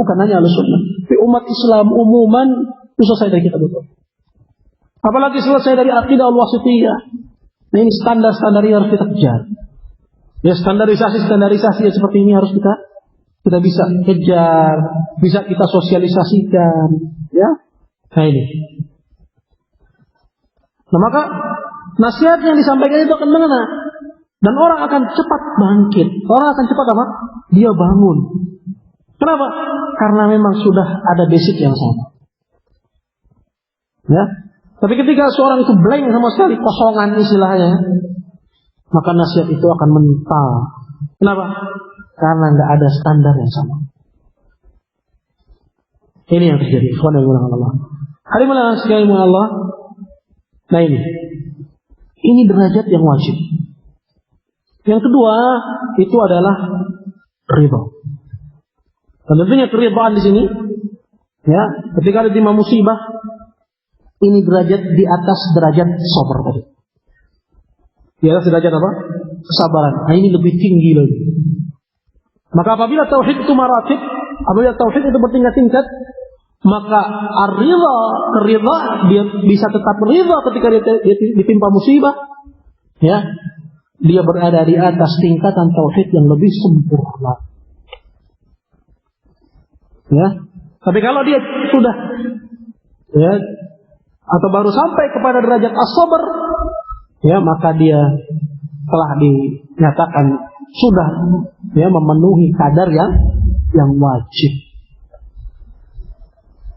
tapi umat Islam umuman itu selesai dari kitab tauhid. Apalagi selesai dari akidah al-wasithiyah. Nah, ini standar-standar yang harus kita kejar. Ya, standarisasi yang seperti ini harus kita bisa kejar, bisa kita sosialisasikan, ya. Nah ini. Nah maka nasihat yang disampaikan itu akan mengena dan orang akan cepat bangkit. Orang akan cepat apa? Dia bangun. Kenapa? Karena memang sudah ada basic yang sama. Ya. Tapi ketika seorang itu blank sama sekali, kosongan istilahnya, maka nasihat itu akan mental. Kenapa? Karena nggak ada standar yang sama. Ini yang terjadi. Ikhwan yang dimuliakan Allah. Hadirin sekalian Allah. Nah ini derajat yang wajib. Yang kedua itu adalah ridha. Dan tentunya keridhaan di sini, ya, ketika ada timah musibah, ini derajat di atas derajat sabar tadi. Di atas derajat apa? Kesabaran. Nah ini lebih tinggi lagi. Maka apabila tauhid itu maratib, apabila tauhid itu bertingkat-tingkat, maka ar-ridha, keridha, dia bisa tetap ridha ketika dia ditimpa musibah. Ya, dia berada di atas tingkatan tauhid yang lebih sempurna. Ya, tapi kalau dia sudah, ya, atau baru sampai kepada derajat as-sabr, ya, maka dia telah dinyatakan sudah, ya, memenuhi kadar yang wajib.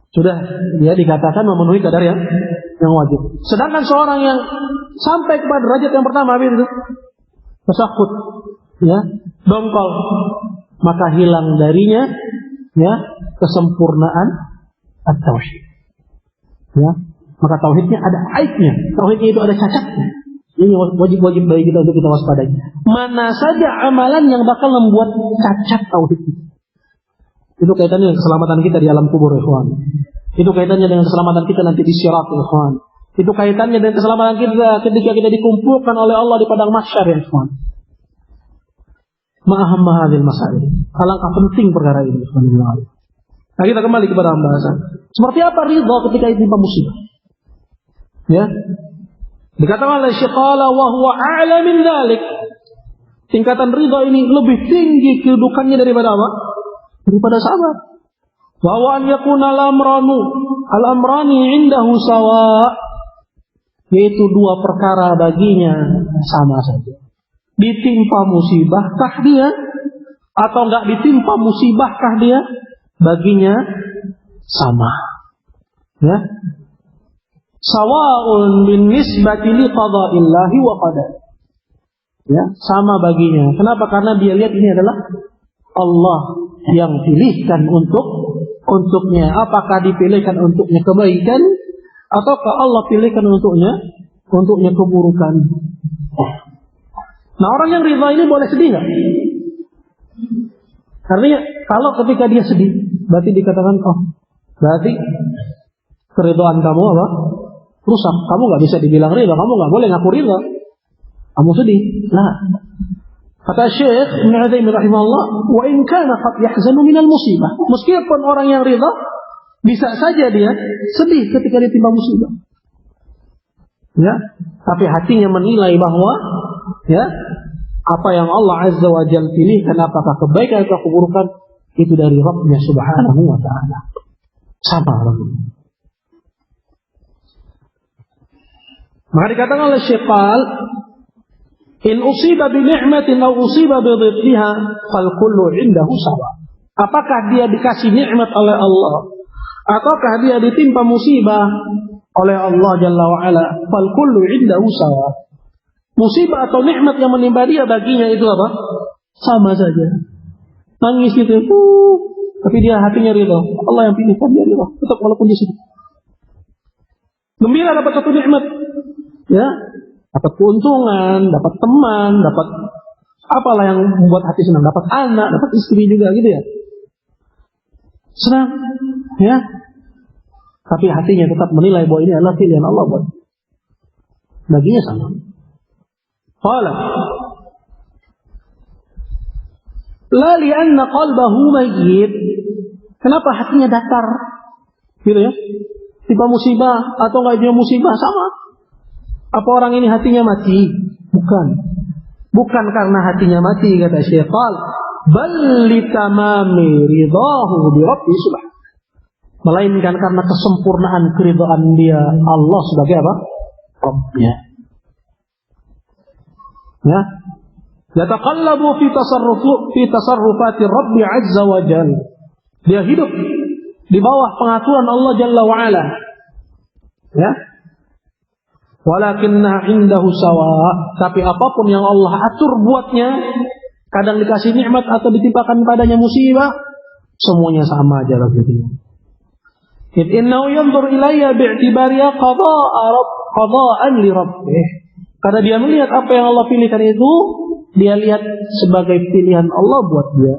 Sudah dia dikatakan memenuhi kadar yang wajib. Sedangkan seorang yang sampai kepada derajat yang pertama itu tasakhut, ya, dongkol, maka hilang darinya, ya, kesempurnaan at-tauhid. Ya, maka tauhidnya ada aibnya, tauhidnya itu ada cacatnya. Ini wajib bagi kita untuk kita waspadai. Mana saja amalan yang bakal membuat cacat tauhid itu. Itu kaitannya dengan keselamatan kita di alam kubur, ikhwan. Itu kaitannya dengan keselamatan kita nanti di sirat, ikhwan. Itu kaitannya dengan keselamatan kita ketika kita dikumpulkan oleh Allah di padang mahsyar, ikhwan. Ma'aham mahadil masail. Alangkah penting perkara ini, ikhwan. Nah, kita kembali kepada pembahasan. Seperti apa ridha ketika ditimpa musibah? Ya. Dikatakan oleh Syekh qala wa huwa a'la min dzalik. Tingkatan ridha ini lebih tinggi kedudukannya daripada apa? Daripada sabar. Wa an yakuna al-amrani 'indahu sawa, yaitu dua perkara baginya sama saja. Ditimpa musibahkah dia atau enggak ditimpa musibahkah dia, baginya sama. Ya. Sawa'un bin nisbati li qada'illahi wa qadar. Ya, sama baginya. Kenapa? Karena dia lihat ini adalah Allah yang pilihkan untuknya. Apakah dipilihkan untuknya kebaikan ataukah Allah pilihkan untuknya keburukan? Nah, orang yang ridha ini boleh sedih nggak? Artinya kalau ketika dia sedih, berarti dikatakan, berarti keridhaan kamu apa? Rusak. Kamu nggak bisa dibilang ridha. Kamu nggak boleh ngaku ridha. Kamu sedih. Nah, kata Syekh Ibnu Utsaimin rahimahullah, wa in kana qad yahzanu min al-musibah. Meskipun orang yang ridha, bisa saja dia sedih ketika ditimpa musibah. Ya, tapi hatinya menilai bahwa, ya, apa yang Allah Azza wa Jalla pilihkan, apakah kebaikan atau keburukan, itu dari Rabbnya Subhanahu wa ta'ala. Sama Rabbnya. Maka dikatakan oleh Syekh qal, in usiba bi ni'matin aw usiba bi dhiddiha fal kullu 'indahu sawa. Apakah dia dikasih nikmat oleh Allah ataukah dia ditimpa musibah oleh Allah Jalla wa Ala, fal kullu 'indahu sawa. Musibah atau nikmat yang menimpa dia baginya itu apa? Sama saja. Nangis itu, tapi dia hatinya ridha. Allah yang pilihkan dia ridha, tetap walaupun dia sedih. Gembira dapat satu nikmat, ya, dapat keuntungan, dapat teman, dapat apalah yang membuat hati senang, dapat anak, dapat istri juga gitu ya. senang, ya. Tapi hatinya tetap menilai bahwa ini adalah pilihan Allah buat baginya sama. Qala la li'anna qalbahu mayyit. Kenapa hatinya datar? Gitu ya. Tiba musibah atau enggak dia musibah sama. Apa orang ini hatinya mati? Bukan. Bukan karena hatinya mati kata Syaitan, bal litamami ridahu bi rabbi subhanahu. Melainkan karena kesempurnaan keridhaan dia Allah sebagai apa? Rabbnya. Ya. Yataqallabu fi tasarrufati Rabbi azza wa jalla. Dia hidup di bawah pengaturan Allah Jalla wa ala. Ya. Walakinna indahu sawa. Tapi apapun yang Allah atur buatnya, kadang dikasih nikmat atau ditimpakan padanya musibah, semuanya sama aja begitu. Innahu yanzur ilayya bi'tibariya qada'an li rabbih. Karena dia melihat apa yang Allah pilihkan itu, dia lihat sebagai pilihan Allah buat dia.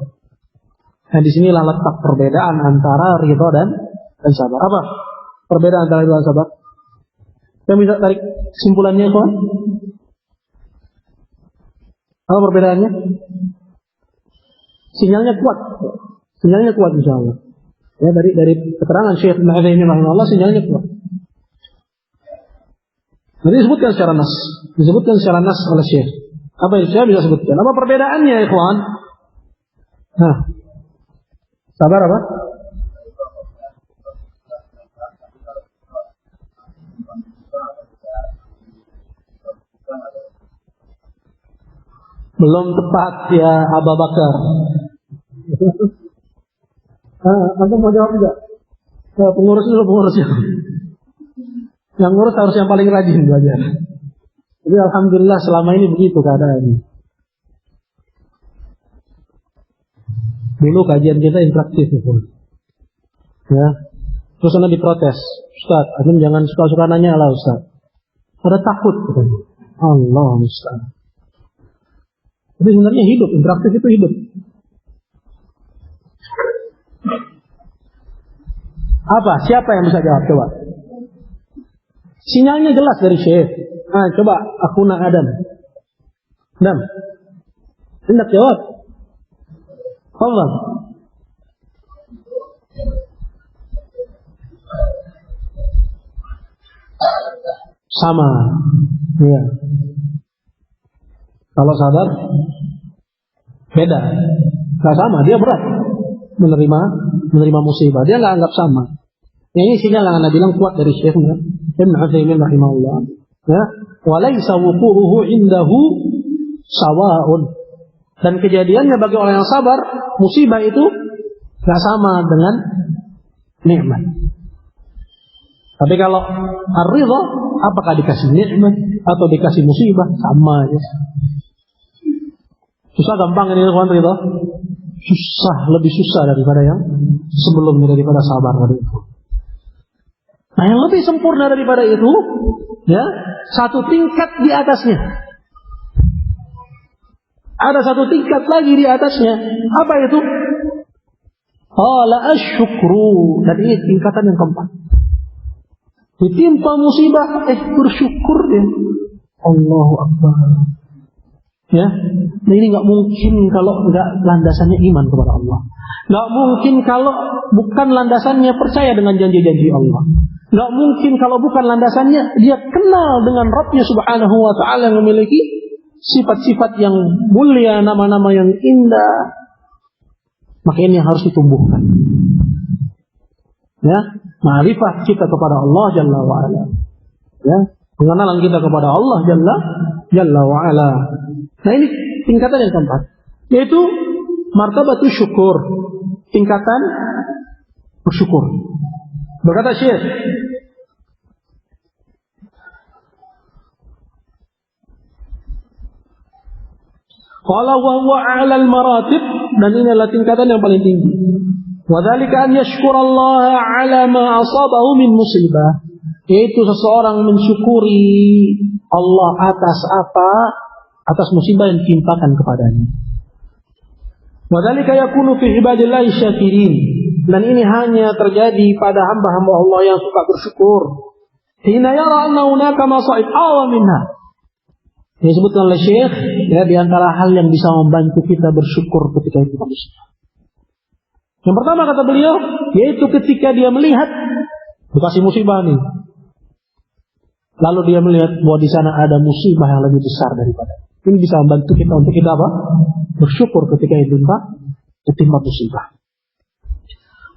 Nah, disinilah letak perbedaan antara ridha dan sabar. Apa perbedaan antara ridha dan sabar? Kita bisa tarik kesimpulannya, kawan? Apa perbedaannya? Sinyalnya kuat. Sinyalnya kuat insyaallah. Ya, dari keterangan Syekh Ibnu Utsaimin rahimahullah, sinyalnya kuat. Nanti disebutkan secara nas. Disebutkan secara nas oleh Syekh. Apa yang saya bisa sebutkan? Apa perbedaannya, ikhwan? Nah. Sabar apa? Belum tepat ya Abu Bakar. Anda mau jawab enggak? Pengurus dulu, pengurusnya. Yang ngurus harus yang paling rajin belajar. Jadi alhamdulillah selama ini begitu keadaannya. Dulu kajian kita interaktif ya. Terus Anda diprotes, Ustaz, Anda jangan suka-suka nanya lah Ustaz. Pada takut katanya. Allah Ustaz. Jadi sebenarnya hidup, interaktif itu hidup. Apa? Siapa yang bisa jawab? Coba. Sinyalnya jelas dari Syekh. Nah, coba Akhuna Adam. Adam. Hendak jawab. Fadhal. Sama. Iya. Kalau sadar beda. Enggak sama, dia berat menerima musibah. Dia enggak anggap sama. Ini sinyal yang Anda bilang kuat dari Syekh Ibnu Utsaimin rahimahullah. Ya, walaysa wuquruhu indahu sawa'un. Dan kejadiannya bagi orang yang sabar, musibah itu enggak sama dengan nikmat. Tapi kalau ar-ridha, apakah dikasih nikmat atau dikasih musibah, sama aja. Susah gampang ini kawan ridha? Susah, lebih susah daripada yang sebelumnya, daripada sabar tadi itu. Nah, yang lebih sempurna daripada itu, ya, satu tingkat di atasnya. Ada satu tingkat lagi di atasnya. Apa itu? Qala asyukru. Dan ini tingkatan yang keempat. Ditimpa musibah, bersyukur dia. Allahu Akbar. Ya, nah ini nggak mungkin kalau nggak landasannya iman kepada Allah. Nggak mungkin kalau bukan landasannya percaya dengan janji-janji Allah. Nggak mungkin kalau bukan landasannya dia kenal dengan Rabbnya Subhanahu Wa Taala yang memiliki sifat-sifat yang mulia, nama-nama yang indah. Maka ini yang harus ditumbuhkan. Ya, ma'rifah kita kepada Allah Jalla wa Ala. Ya, pengenalan kita kepada Allah Jalla wa Ala. Nah, ini tingkatan yang keempat, yaitu martabatu syukur, tingkatan bersyukur. Berkata Syekh, qala wa huwa a'la al-maratib, dan ini adalah tingkatan yang paling tinggi. Wa dzalika an yashkurallaha 'ala ma asabahu min musibah, yaitu seseorang mensyukuri Allah atas musibah yang ditimpakan kepadanya. Wadzalika yakunu fi ibadillahi syakirin. Dan ini hanya terjadi pada hamba-hamba Allah yang suka bersyukur. Hina yara anna hunaka masa'ib awa minha. Ini disebutkan oleh Syekh, ya, di antara hal yang bisa membantu kita bersyukur ketika itu musibah. Yang pertama kata beliau, yaitu ketika dia melihat dikasih musibah nih, lalu dia melihat bahwa di sana ada musibah yang lebih besar daripada. Ini bisa membantu kita untuk kita apa? Bersyukur ketika ditimpa musibah.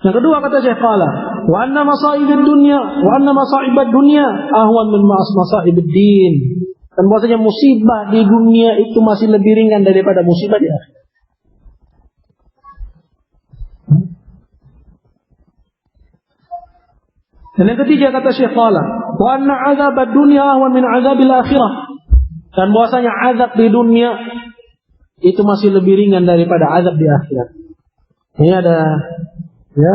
Yang kedua kata Syekh qala, wa anna masa'ibad dunya ahwan min masa'ibid din. Dan bahwasanya musibah di dunia itu masih lebih ringan daripada musibah di akhirat. Dan yang ketiga kata Syekh qala, wa anna 'adzabad dunya ahwan min 'adzabil akhirah. Dan bahwasanya azab di dunia itu masih lebih ringan daripada azab di akhirat. Ini ada, ya,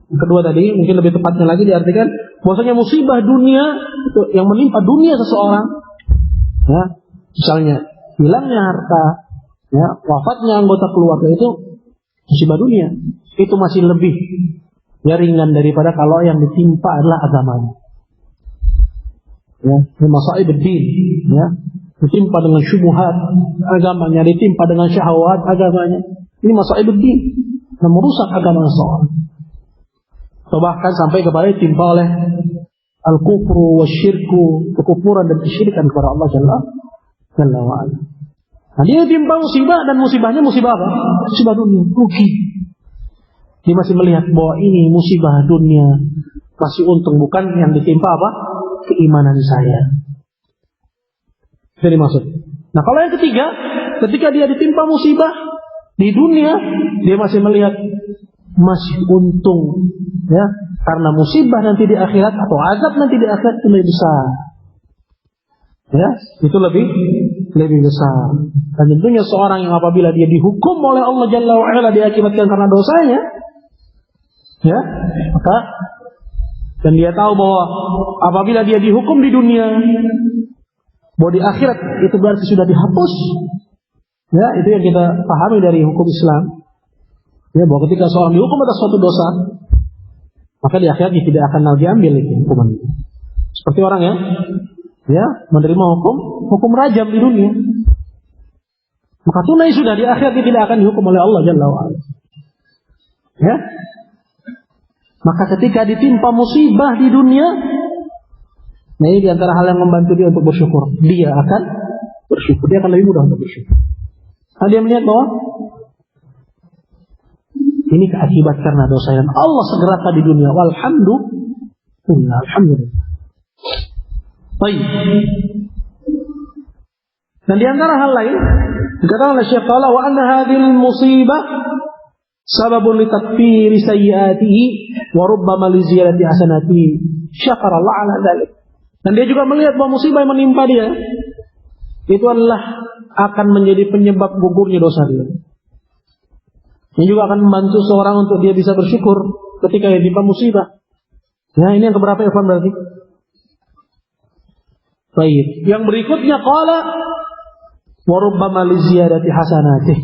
yang kedua tadi mungkin lebih tepatnya lagi diartikan bahwasanya musibah dunia itu yang menimpa dunia seseorang, ya, misalnya hilangnya harta, ya, wafatnya anggota keluarga, itu musibah dunia, itu masih lebih, ya, ringan daripada kalau yang ditimpa adalah agamanya. Ya, masaib din, ya, ditimpa dengan syubhat agamanya, ditimpa dengan syahwat agamanya. Ini masaib din, dan merusak agama seseorang. Atau bahkan sampai kepada ditimpa oleh al-kufru wasyirku, kekufuran dan kesyirikan kepada Allah Jalla wa'ala. Nah, dia ditimpa musibah, dan musibahnya musibah apa? Musibah dunia, rugi. Dia masih melihat bahwa ini musibah dunia, masih untung, bukan yang ditimpa apa? Keimanan saya. Jadi maksud. Nah, kalau yang ketiga, ketika dia ditimpa musibah di dunia, dia masih melihat masih untung, ya, karena musibah nanti di akhirat atau azab nanti di akhirat itu lebih besar. Ya, itu lebih besar. Dan tentunya seorang yang apabila dia dihukum oleh Allah Jalla wa Ala diakibatkan karena dosanya, ya, maka dan dia tahu bahwa apabila dia dihukum di dunia, bahwa di akhirat itu berarti sudah dihapus. Ya, itu yang kita pahami dari hukum Islam. Ya, bahwa ketika seorang dihukum atas suatu dosa, maka di akhirat dia tidak akan lagi ambil itu hukuman itu. Seperti orang ya, menerima hukum rajam di dunia. Maka tunai sudah di akhirat dia tidak akan dihukum oleh Allah Jalla wa Ala. Ya. Maka ketika ditimpa musibah di dunia, nah ini diantara hal yang membantu dia untuk bersyukur. Dia akan bersyukur, dia akan lebih mudah untuk bersyukur. Nah, dia melihat bahwa ini keakibat karena dosa yang Allah segerakan di dunia. Walhamdulillah, alhamdulillah. Baik. Dan diantara hal lain, dikatakan oleh Syekh qala wa anna hadhil musibah sababun li takfiri sayyiatihi wa rubbama li ziyadati hasanatihi. Syakara Allah ala dzalik. Dan dia juga melihat bahwa musibah yang menimpa dia itu adalah akan menjadi penyebab gugurnya dosa dia. Ini juga akan membantu seorang untuk dia bisa bersyukur ketika dia ditimpa musibah. Ya, ini yang keberapa Irfan berarti? Baik. Yang berikutnya qala wa rubbama li ziyadati hasanatih.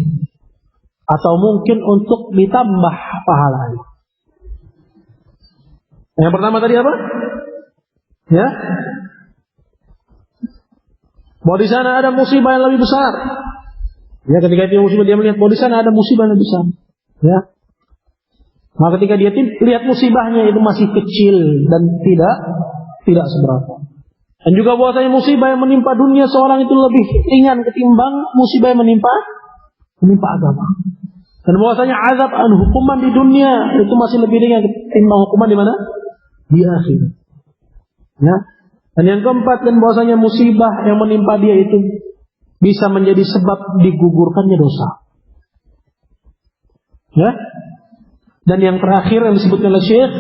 Atau mungkin untuk ditambah pahalanya. Yang pertama tadi apa? Ya. Bahwa di sana ada musibah yang lebih besar. Ya, ketika dia musibah dia melihat bahwa di sana ada musibah yang lebih besar. Ya. Maka ketika dia lihat musibahnya itu masih kecil dan tidak seberapa. Dan juga bahwasanya musibah yang menimpa dunia seorang itu lebih ringan ketimbang musibah yang menimpa agama. Dan bahwasanya azab dan hukuman di dunia itu masih lebih ringan ketimbang hukuman di mana? Di akhirat. Ya. Dan yang keempat, dan bahwasanya musibah yang menimpa dia itu bisa menjadi sebab digugurkannya dosa. Ya. Dan yang terakhir yang disebutkan oleh Syekh,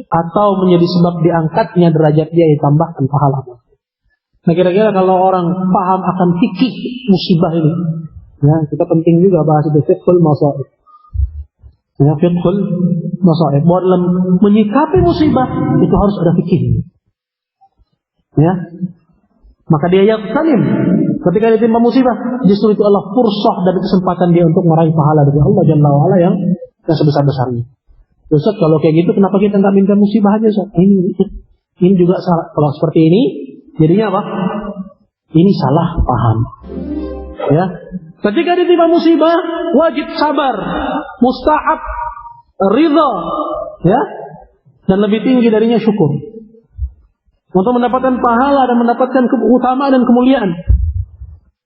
atau menjadi sebab diangkatnya derajat dia ditambahkan pahala. Nah, kira-kira kalau orang paham akan fikih musibah ini, ya, kita penting juga bahas itu fiqhul masaib. Ya, fiqhul masaib. Bahwa dalam menyikapi musibah itu harus ada fikih. Ya. Maka dia yaghtanim. Ketika ditimpa musibah, justru itu Allah fursah dan kesempatan dia untuk meraih pahala dari Allah Jalla wa Ala yang sebesar-besarnya. Ustaz, kalau kayak gitu kenapa kita nggak minta musibah aja, Ustaz? Ini juga salah. Kalau seperti ini, jadinya apa? Ini salah paham. Ya. Ketika ditimpa musibah, wajib sabar, mustahab, ridha, ya. Dan lebih tinggi darinya syukur. Untuk mendapatkan pahala dan mendapatkan keutamaan dan kemuliaan.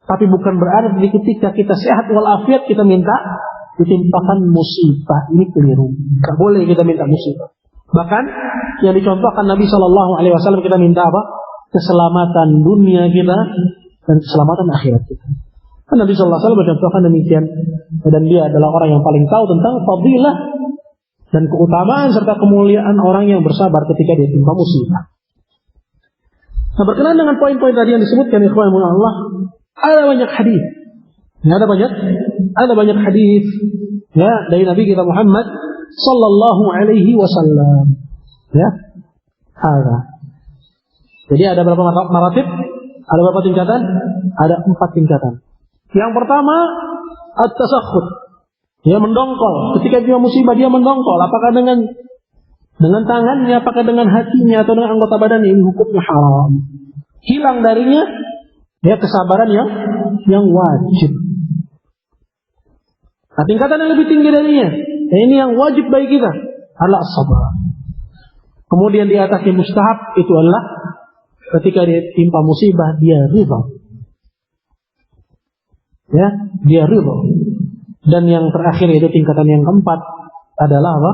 Tapi bukan berarti ketika kita sehat walafiat kita minta ditimpakan musibah. Ini keliru. Tidak boleh kita minta musibah. Bahkan yang dicontohkan Nabi SAW kita minta apa? Keselamatan dunia kita dan keselamatan akhirat kita. Kan Nabi SAW bercontohkan demikian. Dan dia adalah orang yang paling tahu tentang fadilah dan keutamaan serta kemuliaan orang yang bersabar ketika ditimpa musibah. Nah, berkenaan dengan poin-poin tadi yang disebutkan ikhwan Allah, ada banyak hadis. Ya, ada banyak hadis ya dari Nabi kita Muhammad sallallahu alaihi wasallam. Ya. Jadi ada berapa maratib? Ada berapa tingkatan? Ada 4 tingkatan. Yang pertama, at-tasakhut. Dia mendongkol. Ketika dia musibah dia mendongkol. Apakah dengan tangannya, apakah dengan hatinya atau dengan anggota badannya, ini hukumnya haram. Hilang darinya ya kesabaran yang wajib. Nah, tingkatan yang lebih tinggi darinya, ini yang wajib bagi kita adalah sabar. Kemudian di atasnya mustahab itu adalah ketika dia timpa musibah dia ridha. Ya, dia ridha. Dan yang terakhir itu tingkatan yang keempat adalah apa?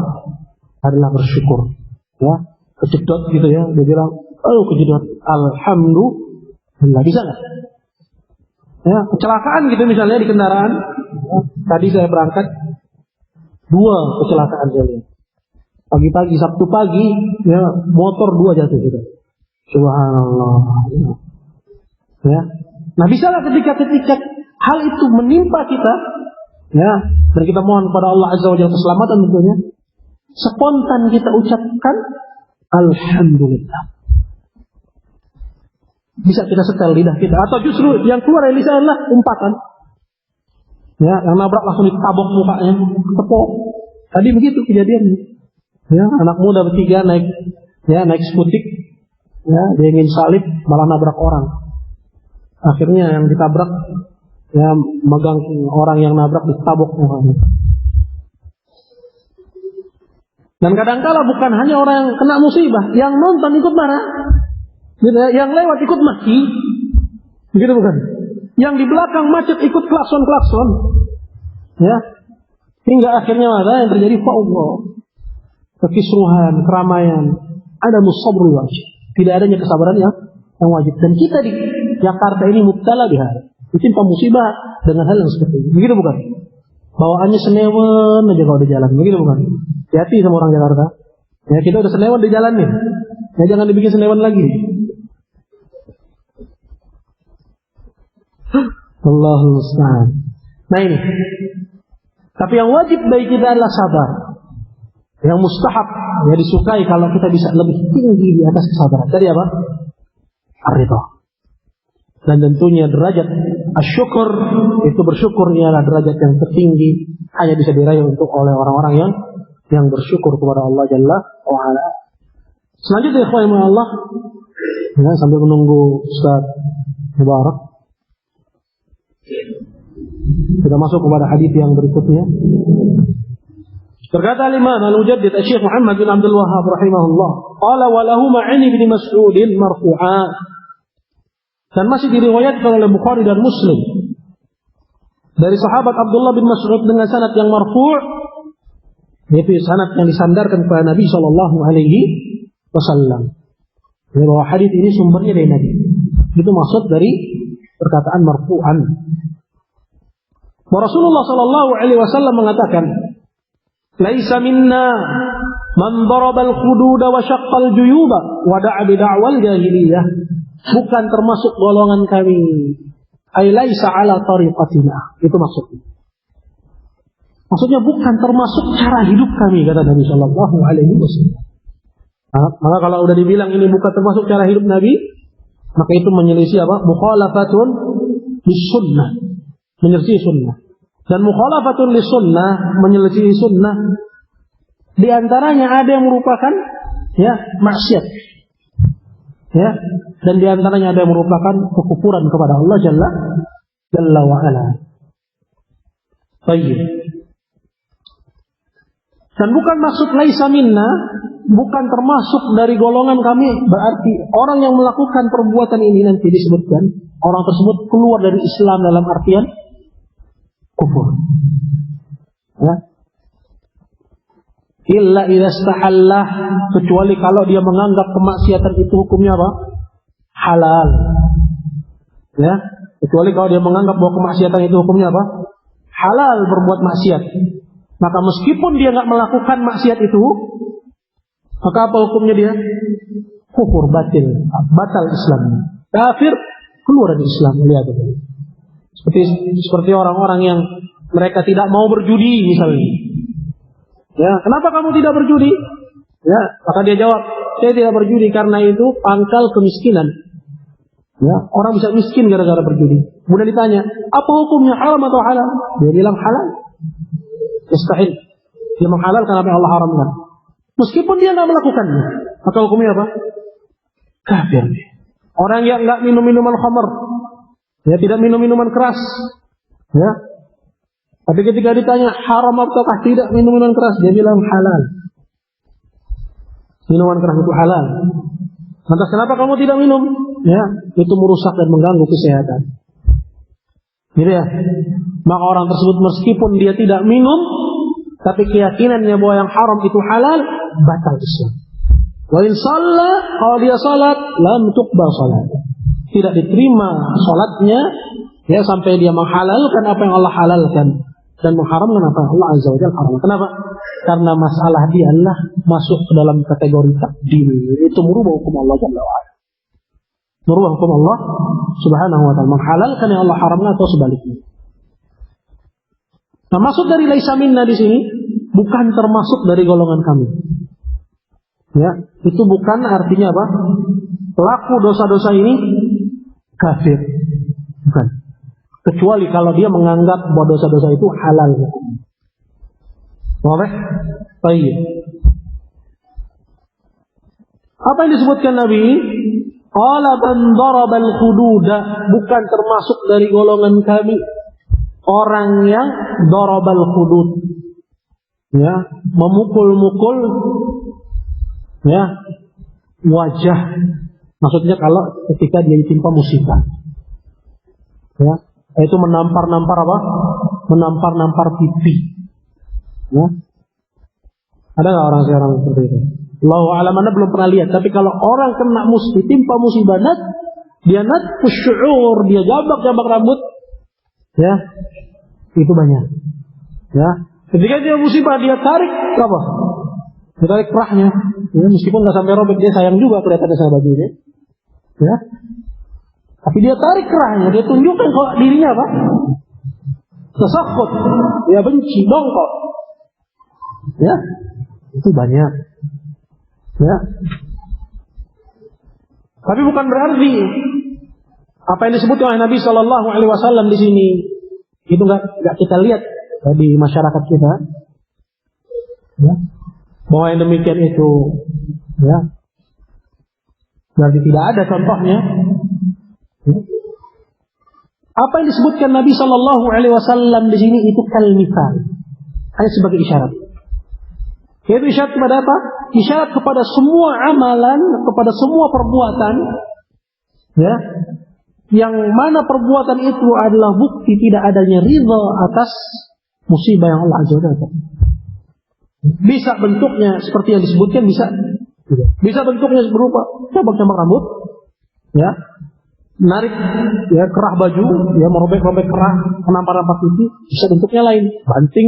Adalah bersyukur. Ya, kejedot gitu ya, dia bilang, "Oh, kejedot. Alhamdulillah." Bisa enggak? Ya, kecelakaan gitu misalnya di kendaraan. Ya, tadi saya berangkat 2 kecelakaan saya lihat. Pagi-pagi Sabtu pagi, ya, motor 2 jatuh gitu. Subhanallah. Ya. Nah, bisa enggak ketika hal itu menimpa kita, ya, dan kita mohon kepada Allah Azza wa Jalla keselamatan tentunya, spontan kita ucapkan alhamdulillah. Bisa kita setel lidah kita, atau justru yang keluar dari lisan adalah umpatan. Ya, yang nabrak langsung ditabok mukanya, tepok. Tadi begitu kejadiannya. Ya, anak muda bertiga naik skutik, ya, dia ingin salib malah nabrak orang. Akhirnya yang ditabrak ya megang orang yang nabrak ditabok mukanya. Dan kadangkala bukan hanya orang yang kena musibah, yang nonton ikut marah, gitu ya, yang lewat ikut maki, begitu bukan? Yang di belakang macet ikut klakson, ya, hingga akhirnya ada yang terjadi fa'ullah, kekisruhan, keramaian, ada musabru wajib, tidak adanya kesabaran yang wajib. Dan kita di Jakarta ini mubtala bihar, ditimpa musibah dengan hal yang seperti ini, begitu bukan? Bawaannya senewan aja kalau di jalan, begitu bukan? Hati sama orang Jakarta. Ya, kita udah senewan di jalan nih. Ya, jangan dibikin senewan lagi. Allahul musta'an. Nah ini. Tapi yang wajib bagi kita adalah sabar. Yang mustahab, ya disukai kalau kita bisa lebih tinggi di atas kesabaran. Jadi apa? Ar-ridha. Dan tentunya derajat asyukur, itu bersyukur adalah derajat yang tertinggi, hanya bisa diraih oleh orang-orang yang bersyukur kepada Allah Jalla wa Ala. Selanjutnya ikhwan Allah, ya, sambil menunggu Ustaz Mubarak, kita masuk kepada hadis yang berikutnya. Berkata Imam Al-Mujaddid Syekh Muhammad bin Abdul Wahhab rahimahullah, qala wa lahu ma'ani bin Mas'ud marfu'an. Dan masih diriwayatkan oleh Bukhari dan Muslim dari sahabat Abdullah bin Mas'ud dengan sanad yang marfu', yaitu sanad yang disandarkan kepada Nabi sallallahu alaihi wasallam. Bahwa hadis ini sumbernya dari Nabi. Itu maksud dari perkataan marfu'an. Rasulullah sallallahu alaihi wasallam mengatakan, "Laisa minna man daraba al-hudud wa shaqqa al-juyuba wa da'a bi da'wal jahiliyah." Bukan termasuk golongan kami. Ai laisa ala tariqatina. Itu maksudnya. Maksudnya bukan termasuk cara hidup kami, kata Nabi sallallahu alaihi wasallam. Maka kalau udah dibilang ini bukan termasuk cara hidup Nabi, maka itu menyelisih apa? Mukhalafatun lis-sunnah, menyelisih sunnah. Dan mukhalafatun lis-sunnah, menyelisih sunnah, di antaranya ada yang merupakan ya maksiat. Ya, dan di antaranya ada yang merupakan kekufuran kepada Allah Jalla wa Ala. Baik. Dan bukan maksud laisa minna, bukan termasuk dari golongan kami, berarti orang yang melakukan perbuatan ini nanti disebutkan, orang tersebut keluar dari Islam dalam artian kufur. Ya. Illa idza istahallah, kecuali kalau dia menganggap kemaksiatan itu hukumnya apa? Halal. Ya, kecuali kalau dia menganggap bahwa kemaksiatan itu hukumnya apa? Halal berbuat maksiat. Maka meskipun dia nggak melakukan maksiat itu, maka apa hukumnya dia? Kufur, batal Islamnya. Kafir, keluar dari Islam. Lihat. Seperti orang-orang yang mereka tidak mau berjudi misalnya. Ya, kenapa kamu tidak berjudi? Ya, maka dia jawab, saya tidak berjudi karena itu pangkal kemiskinan. Ya, orang bisa miskin gara-gara berjudi. Kemudian ditanya, apa hukumnya, haram atau halal? Dia bilang halal. Mustahil. Dia menghalalkan apa yang Allah haramkan. Meskipun dia tidak melakukannya, maka hukumnya apa? Kafir. Orang yang tidak minum minuman khamr, ya, tidak minum minuman keras, ya. Tapi ketika ditanya haram ataukah tidak minuman keras, dia bilang halal. Minuman keras itu halal. Lantas kenapa kamu tidak minum? Ya, itu merusak dan mengganggu kesehatan. Gitu ya. Maka orang tersebut meskipun dia tidak minum, tapi keyakinannya bahwa yang haram itu halal, batal Islam. Wa in shalla, kalau dia salat, lam tuqbal salat. Tidak diterima salatnya, ya, sampai dia menghalalkan apa yang Allah halalkan dan mengharamkan apa yang Allah Azza wa Jalla haramkan. Kenapa? Karena masalah dia adalah masuk ke dalam kategori takdir. Itu merubah hukum Allah Jalla wa Ala. Merubah hukum Allah Subhanahu wa Ta'ala, menghalalkan yang Allah haramkan atau sebaliknya. Nah, maksud dari laisa minna di sini bukan termasuk dari golongan kami. Ya, itu bukan artinya apa? Pelaku dosa-dosa ini kafir. Bukan. Kecuali kalau dia menganggap bahwa dosa-dosa itu halal. Baik? Baik. Apa yang disebutkan Nabi? Qala man darabal hududa, bukan termasuk dari golongan kami orang yang darabal hudud. Ya, memukul-mukul ya wajah. Maksudnya kalau ketika dia ditimpa musibah. Ya, itu menampar-nampar apa? Menampar-nampar pipi. Ya. Ada nggak orang sekarang seperti itu? Allahu a'lam, Anda belum pernah lihat. Tapi kalau orang kena timpa musibah, dia syu'ur, dia jabak-jabak rambut, ya, itu banyak. Ya, ketika dia musibah, dia tarik apa? Dia tarik kerahnya. Ya, meskipun nggak sampai robek, dia sayang juga kelihatannya sama bajunya. Ya. Tapi dia tarik kerahnya, dia tunjukkan kalau dirinya apa? Tasakhut, dia benci, dongkol. Ya, itu banyak. Ya. Tapi bukan berarti apa yang disebutkan oleh Nabi Shallallahu Alaihi Wasallam di sini itu nggak kita lihat di masyarakat kita. Ya. Bahwa yang demikian itu, ya, berarti tidak ada contohnya. Apa yang disebutkan Nabi Shallallahu Alaihi Wasallam di sini itu kal-mithal, hanya sebagai isyarat. Yaitu isyarat kepada apa? Isyarat kepada semua amalan, kepada semua perbuatan, ya, yang mana perbuatan itu adalah bukti tidak adanya ridha atas musibah yang Allah Azza wa Jalla. Bisa bentuknya seperti yang disebutkan, bisa bentuknya berupa cabak-cabak rambut, ya, menarik, ya, kerah baju, ya, merobek-robek kerah, menampar-nampar pipi. Bisa bentuknya lain, banting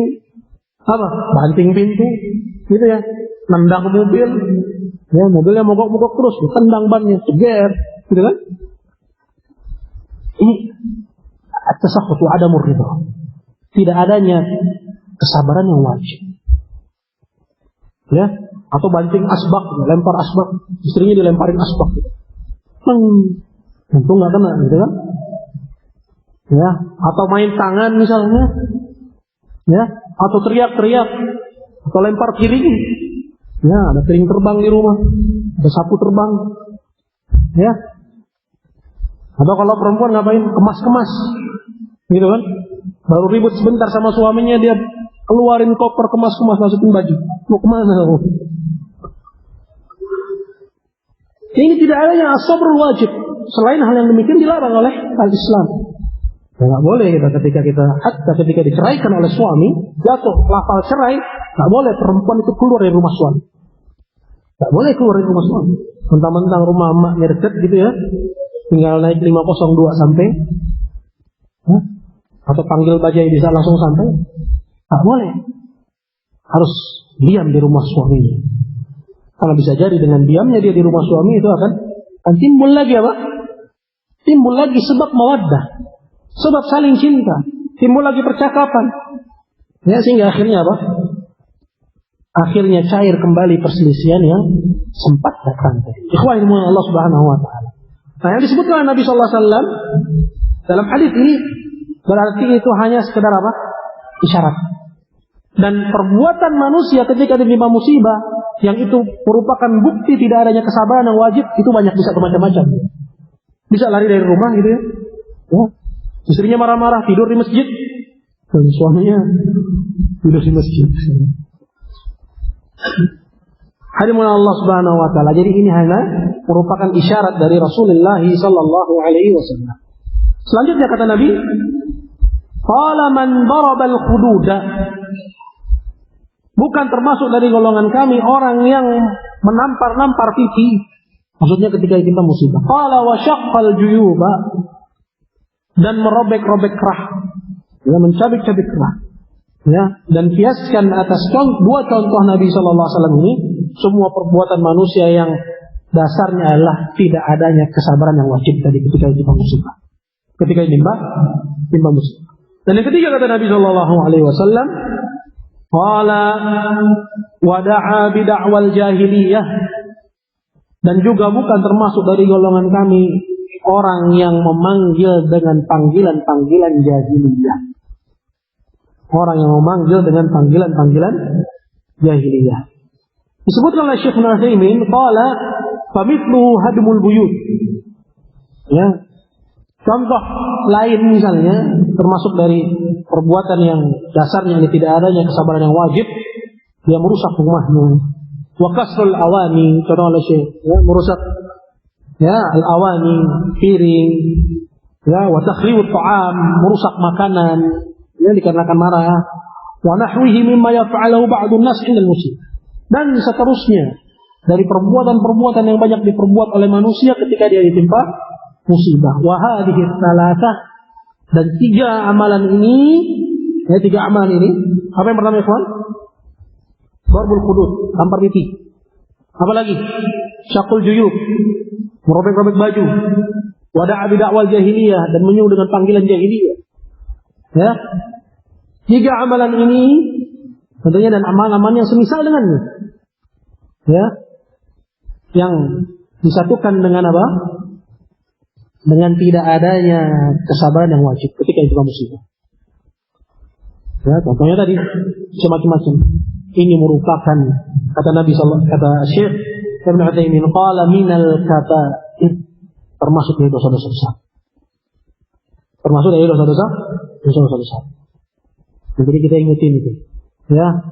pintu, gitu ya, nendang mobil, ya, mobilnya mogok-mogok terus, tendang bannya, ceger, gitu kan? Ini at-tasakhut wa adamur ridha. Tidak adanya kesabaran yang wajib. Ya, atau banting asbak, lempar asbak, istrinya dilemparin asbak. Untung nggak kena, gitu kan? Ya, atau main tangan misalnya, ya, atau teriak-teriak, atau lempar piring. Ya, ada piring terbang di rumah, ada sapu terbang, ya. Atau kalau perempuan ngapain? Kemas-kemas, gitu kan? Baru ribut sebentar sama suaminya, dia keluarin koper kemas-kemas, masukin baju. Mau kemana? Ini tidak adanya as-sabrul wajib. Selain hal yang demikian dilarang oleh al-Islam. Ya, nggak boleh ketika kita diceraikan oleh suami, jatuh lafal cerai, nggak boleh perempuan itu keluar dari rumah suami. Nggak boleh keluar dari rumah suami. Mentang-mentang rumah emaknya dekat gitu ya, tinggal naik 502 sampai, atau panggil bajai bisa langsung sampai. Nggak boleh. Harus diam di rumah suaminya. Kalau bisa jadi dengan diamnya dia di rumah suami itu akan timbul lagi apa? Timbul lagi sebab mawaddah, sebab saling cinta, timbul lagi percakapan. Ya, sehingga akhirnya apa? Akhirnya cair kembali perselisihan yang sempat datang. Ikhwan Allah Subhanahu wa taala. Nah, yang disebutkan Nabi sallallahu alaihi wasallam dalam hadis ini berarti itu hanya sekedar apa? Isyarat. Dan perbuatan manusia ketika ditimpa musibah yang itu merupakan bukti tidak adanya kesabaran yang wajib, itu banyak, bisa bermacam-macam. Bisa lari dari rumah gitu ya. Ya. Istrinya marah-marah tidur di masjid, dan suaminya tidur di masjid. Hadirin Allah Subhanahu wa taala. Jadi ini hanya merupakan isyarat dari Rasulullah sallallahu alaihi wasallam. Selanjutnya kata Nabi, qala man daraba al-hududa, bukan termasuk dari golongan kami orang yang menampar-nampar pipi. Maksudnya ketika ditimpa musibah. Qala wa syaqqal juyuba, dan merobek-robek kerah, ya, mencabik-cabik kerah. Ya, dan kiaskan atas dua contoh Nabi sallallahu alaihi wasallam ini, semua perbuatan manusia yang dasarnya adalah tidak adanya kesabaran yang wajib tadi ketika ditimpa musibah. Ketika ditimpa musibah. Dan yang ketiga kata Nabi sallallahu alaihi wasallam, qala wada'a bid'awal jahiliyah, dan juga bukan termasuk dari golongan kami orang yang memanggil dengan panggilan-panggilan jahiliyah. Orang yang memanggil dengan panggilan-panggilan jahiliyah. Disebutkan oleh Syekh Ibnu Utsaimin, qala famithluhu hadmul buyut. Ya. Contoh lain misalnya termasuk dari perbuatan yang dasarnya ini tidak adanya kesabaran yang wajib, dia merusak rumahnya. Wa kasrul awani, contoh oleh Syekh, ya, merusak ya al-awani, piring, ya, wa takhriwut ta'am, merusak makanan, ya, dikarenakan marah. Wa nahwihi mimma yaf'aluhu ba'dun nas 'inda al-musibah. Dan seterusnya dari perbuatan-perbuatan yang banyak diperbuat oleh manusia ketika dia ditimpa musibah. Wa hadhihi tsalatsah, dan tiga amalan ini, apa yang pertama, ikhwan? Darbul hudud, tampar pipi. Apa lagi? Syaqul juyub, merobek-robek baju. Wada'a bid'awal jahiliyah, dan menyuruh dengan panggilan jahiliyah. Ya. Tiga amalan ini tentunya, dan amalan-amalan yang semisal dengannya. Ya. Yang disatukan dengan apa? Dengan tidak adanya kesabaran yang wajib ketika ditimpa musibah. Ya, contohnya tadi semacam-macam. Ini merupakan, kata Nabi kata Syekh Ibnu Utsaimin, qala minal kaba'ir, termasuk dari dosa-dosa besar. Termasuk dari dosa-dosa besar. Jadi kita ingetin itu. Ya.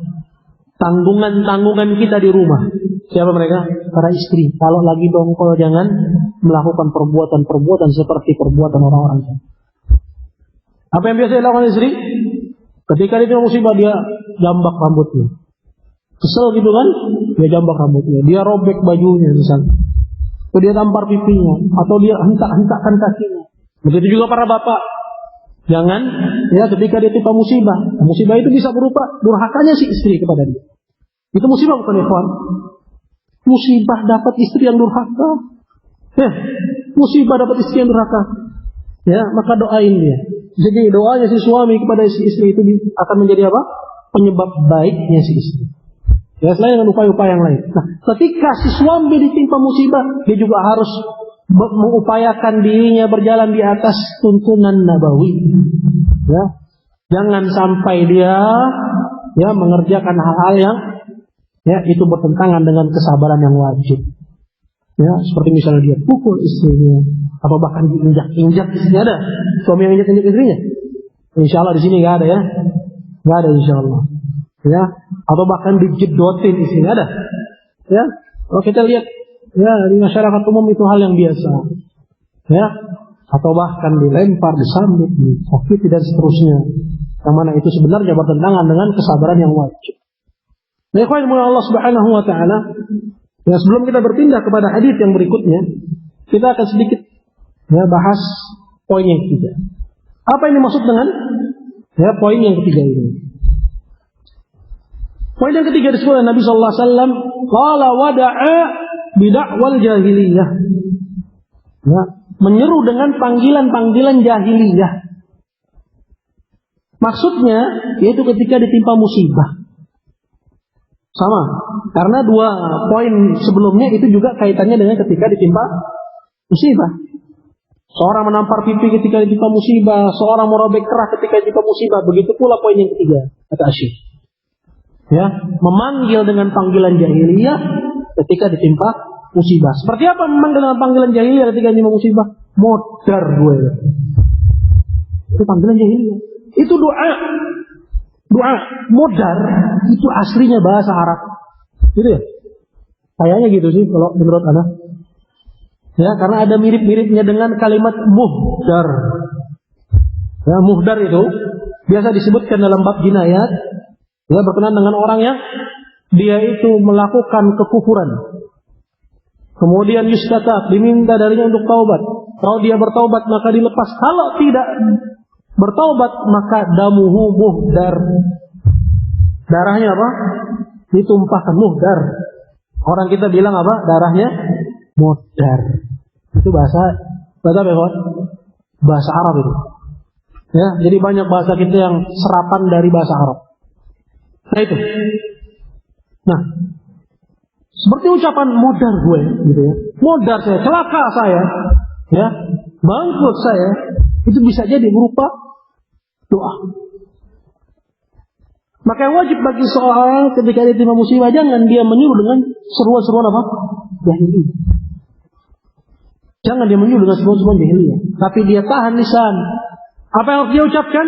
Tanggungan kita di rumah. Siapa mereka? Para istri. Kalau lagi dongkol jangan melakukan perbuatan-perbuatan seperti perbuatan orang-orang. Apa yang biasa dilakukan istri? Ketika dia musibah, dia jambak rambutnya. Kesel gitu kan? Dia jambak rambutnya. Dia robek bajunya misalnya. Atau dia tampar pipinya. Atau dia hentak-hentakkan kakinya. Begitu juga para bapak. Jangan, ya, ketika dia timpa musibah. Musibah itu bisa berupa durhakanya si istri kepada dia. Itu musibah bukan, ikhwan? Musibah dapat istri yang durhaka. Ya, musibah dapat istri yang durhaka. Ya, maka doain dia. Jadi doanya si suami kepada si istri itu akan menjadi apa? Penyebab baiknya si istri. Ya, selain dengan upaya-upaya yang lain. Nah, ketika si suami ditimpa musibah, dia juga harus mengupayakan dirinya berjalan di atas tuntunan nabawi. Ya, jangan sampai dia mengerjakan hal-hal yang itu bertentangan dengan kesabaran yang wajib. Ya, seperti misalnya dia pukul istrinya, atau bahkan diinjak-injak istrinya. Ada suami yang injak-injak istrinya? Insya Allah di sini nggak ada ya, nggak ada insya Allah. Ya, atau bahkan dijedotin istrinya ada. Ya, kalau kita lihat di masyarakat umum itu hal yang biasa. Ya, atau bahkan dilempar, disambit, disakiti dan seterusnya. Yang mana itu sebenarnya bertentangan dengan kesabaran yang wajib. Nah, ikhwan Allah Subhanahu wa taala, sebelum kita berpindah kepada hadis yang berikutnya, kita akan sedikit bahas poin yang ketiga. Apa ini maksud dengan poin yang ketiga ini? Poin yang ketiga disebut oleh Nabi sallallahu alaihi wasallam, qala wada'a bid'wal jahiliyah. Ya, menyeru dengan panggilan-panggilan jahiliyah. Maksudnya yaitu ketika ditimpa musibah. Sama, karena dua poin sebelumnya itu juga kaitannya dengan ketika ditimpa musibah. Seorang menampar pipi ketika ditimpa musibah, seorang merobek kerah ketika ditimpa musibah. Begitu pula poin yang ketiga, kata Asyik. Ya, memanggil dengan panggilan jahiliyah ketika ditimpa musibah. Seperti apa memanggil dengan panggilan jahiliyah ketika ditimpa musibah? Modar gue. Itu panggilan jahiliyah. Itu doa. Doa modar itu aslinya bahasa Arab. Gitu ya? Kayaknya gitu sih kalau menurut Anda. Ya, karena ada mirip-miripnya dengan kalimat muhdar. Ya, muhdar itu biasa disebutkan dalam bab jinayat. Ya, berkenaan dengan orang yang dia itu melakukan kekufuran. Kemudian yustatab, diminta darinya untuk taubat. Kalau dia bertaubat maka dilepas. Kalau tidak bertaubat maka damuhu muhdar. Darahnya apa? Ditumpahkan, muhdar. Orang kita bilang apa? Darahnya muhdar. Itu bahasa apa? Bahasa Arab itu. Ya, jadi banyak bahasa kita yang serapan dari bahasa Arab. Nah itu. Nah, seperti ucapan modar gue, gitu ya. Modar saya, celaka saya, ya, bangkrut saya, itu bisa jadi berupa doa. Maka yang wajib bagi seorang ketika dia terima musibah, jangan dia menyuruh dengan seruan-seruan apa? Jahiliyah. Jangan dia menyuruh dengan seruan-seruan jahiliyah. Tapi dia tahan lisan. Apa yang harus dia ucapkan?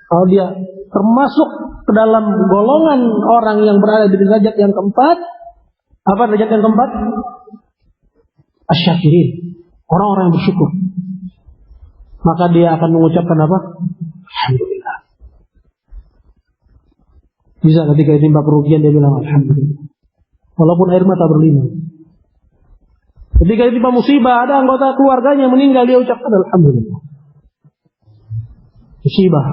Kalau dia termasuk ke dalam golongan orang yang berada di derajat yang keempat, apa derajat yang keempat? Asy-syakirin. Orang-orang yang bersyukur. Maka dia akan mengucapkan apa? Alhamdulillah. Bisa ketika ditimpa kerugian dia bilang alhamdulillah. Walaupun air mata berlinang. Ketika ditimpa musibah ada anggota keluarganya yang meninggal dia ucapkan alhamdulillah. Musibah.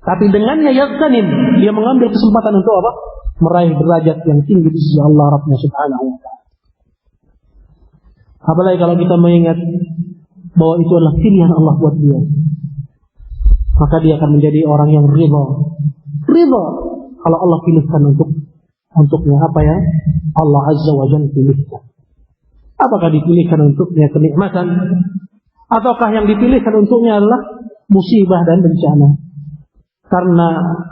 Tapi dengannya yaqtanim, dia mengambil kesempatan untuk apa? Meraih derajat yang tinggi di sisi Allah Rabbnya Subhanahu wa ta'ala. Apalagi kalau kita mengingat bahwa itu adalah pilihan Allah buat dia. Maka dia akan menjadi orang yang ridha. Ridha kalau Allah pilihkan untuknya apa ya? Allah Azza wa Jalla pilihkan. Apakah dipilihkan untuknya kenikmatan? Ataukah yang dipilihkan untuknya adalah musibah dan bencana? Karena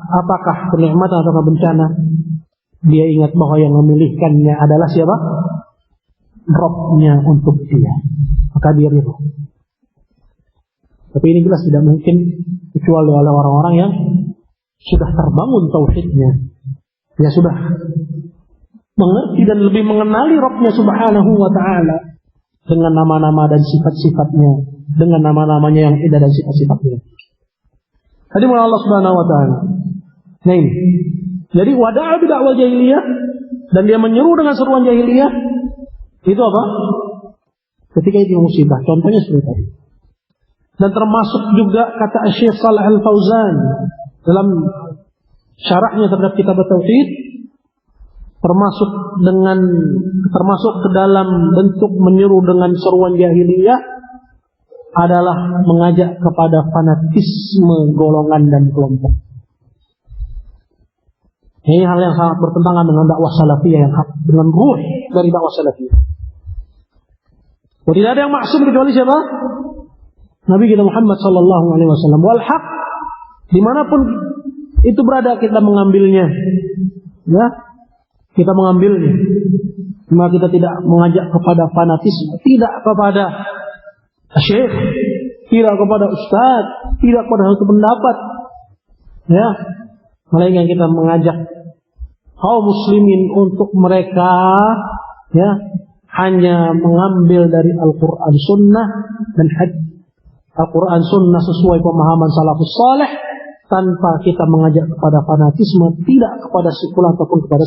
apakah kenikmatan atau bencana? Dia ingat bahwa yang memilihkannya adalah siapa? Rabb-nya untuk dia. Maka dia ridha. Tapi ini jelas tidak mungkin kecuali oleh orang-orang yang sudah terbangun tauhidnya. Dia sudah mengerti dan lebih mengenali Rabb-nya Subhanahu wa ta'ala dengan nama-nama dan sifat-sifatnya, dengan nama-namanya yang indah dan sifat-sifatnya. Tadi mulai Allah Subhanahu wa ta'ala. Nah ini. Jadi wada'a bid'wal jahiliyah dan dia menyeru dengan seruan jahiliyah. Itu apa? Ketika itu musibah. Contohnya seperti tadi. Dan termasuk juga kata Syekh Shalih Al-Fauzan dalam syarahnya terhadap kitab Tauhid, termasuk ke dalam bentuk menyeru dengan seruan jahiliyah adalah mengajak kepada fanatisme golongan dan kelompok. Ini hal yang sangat bertentangan dengan dakwah salafiyah yang hak, dengan ruh dari dakwah salafiyah. Tidak ada yang maksum kecuali siapa? Nabi kita Muhammad sallallahu alaihi wasallam. Wal haq, dimanapun itu berada kita mengambilnya. Ya, kita mengambilnya. Maka kita tidak mengajak kepada fanatisme, tidak kepada syekh, tidak kepada ustaz, tidak kepada satu pendapat. Ya, melainkan kita mengajak kaum muslimin untuk mereka ya hanya mengambil dari Al-Quran Sunnah dan hadis. Al-Quran Sunnah sesuai pemahaman salafus saleh, tanpa kita mengajak kepada fanatisme, tidak kepada sekular ataupun kepada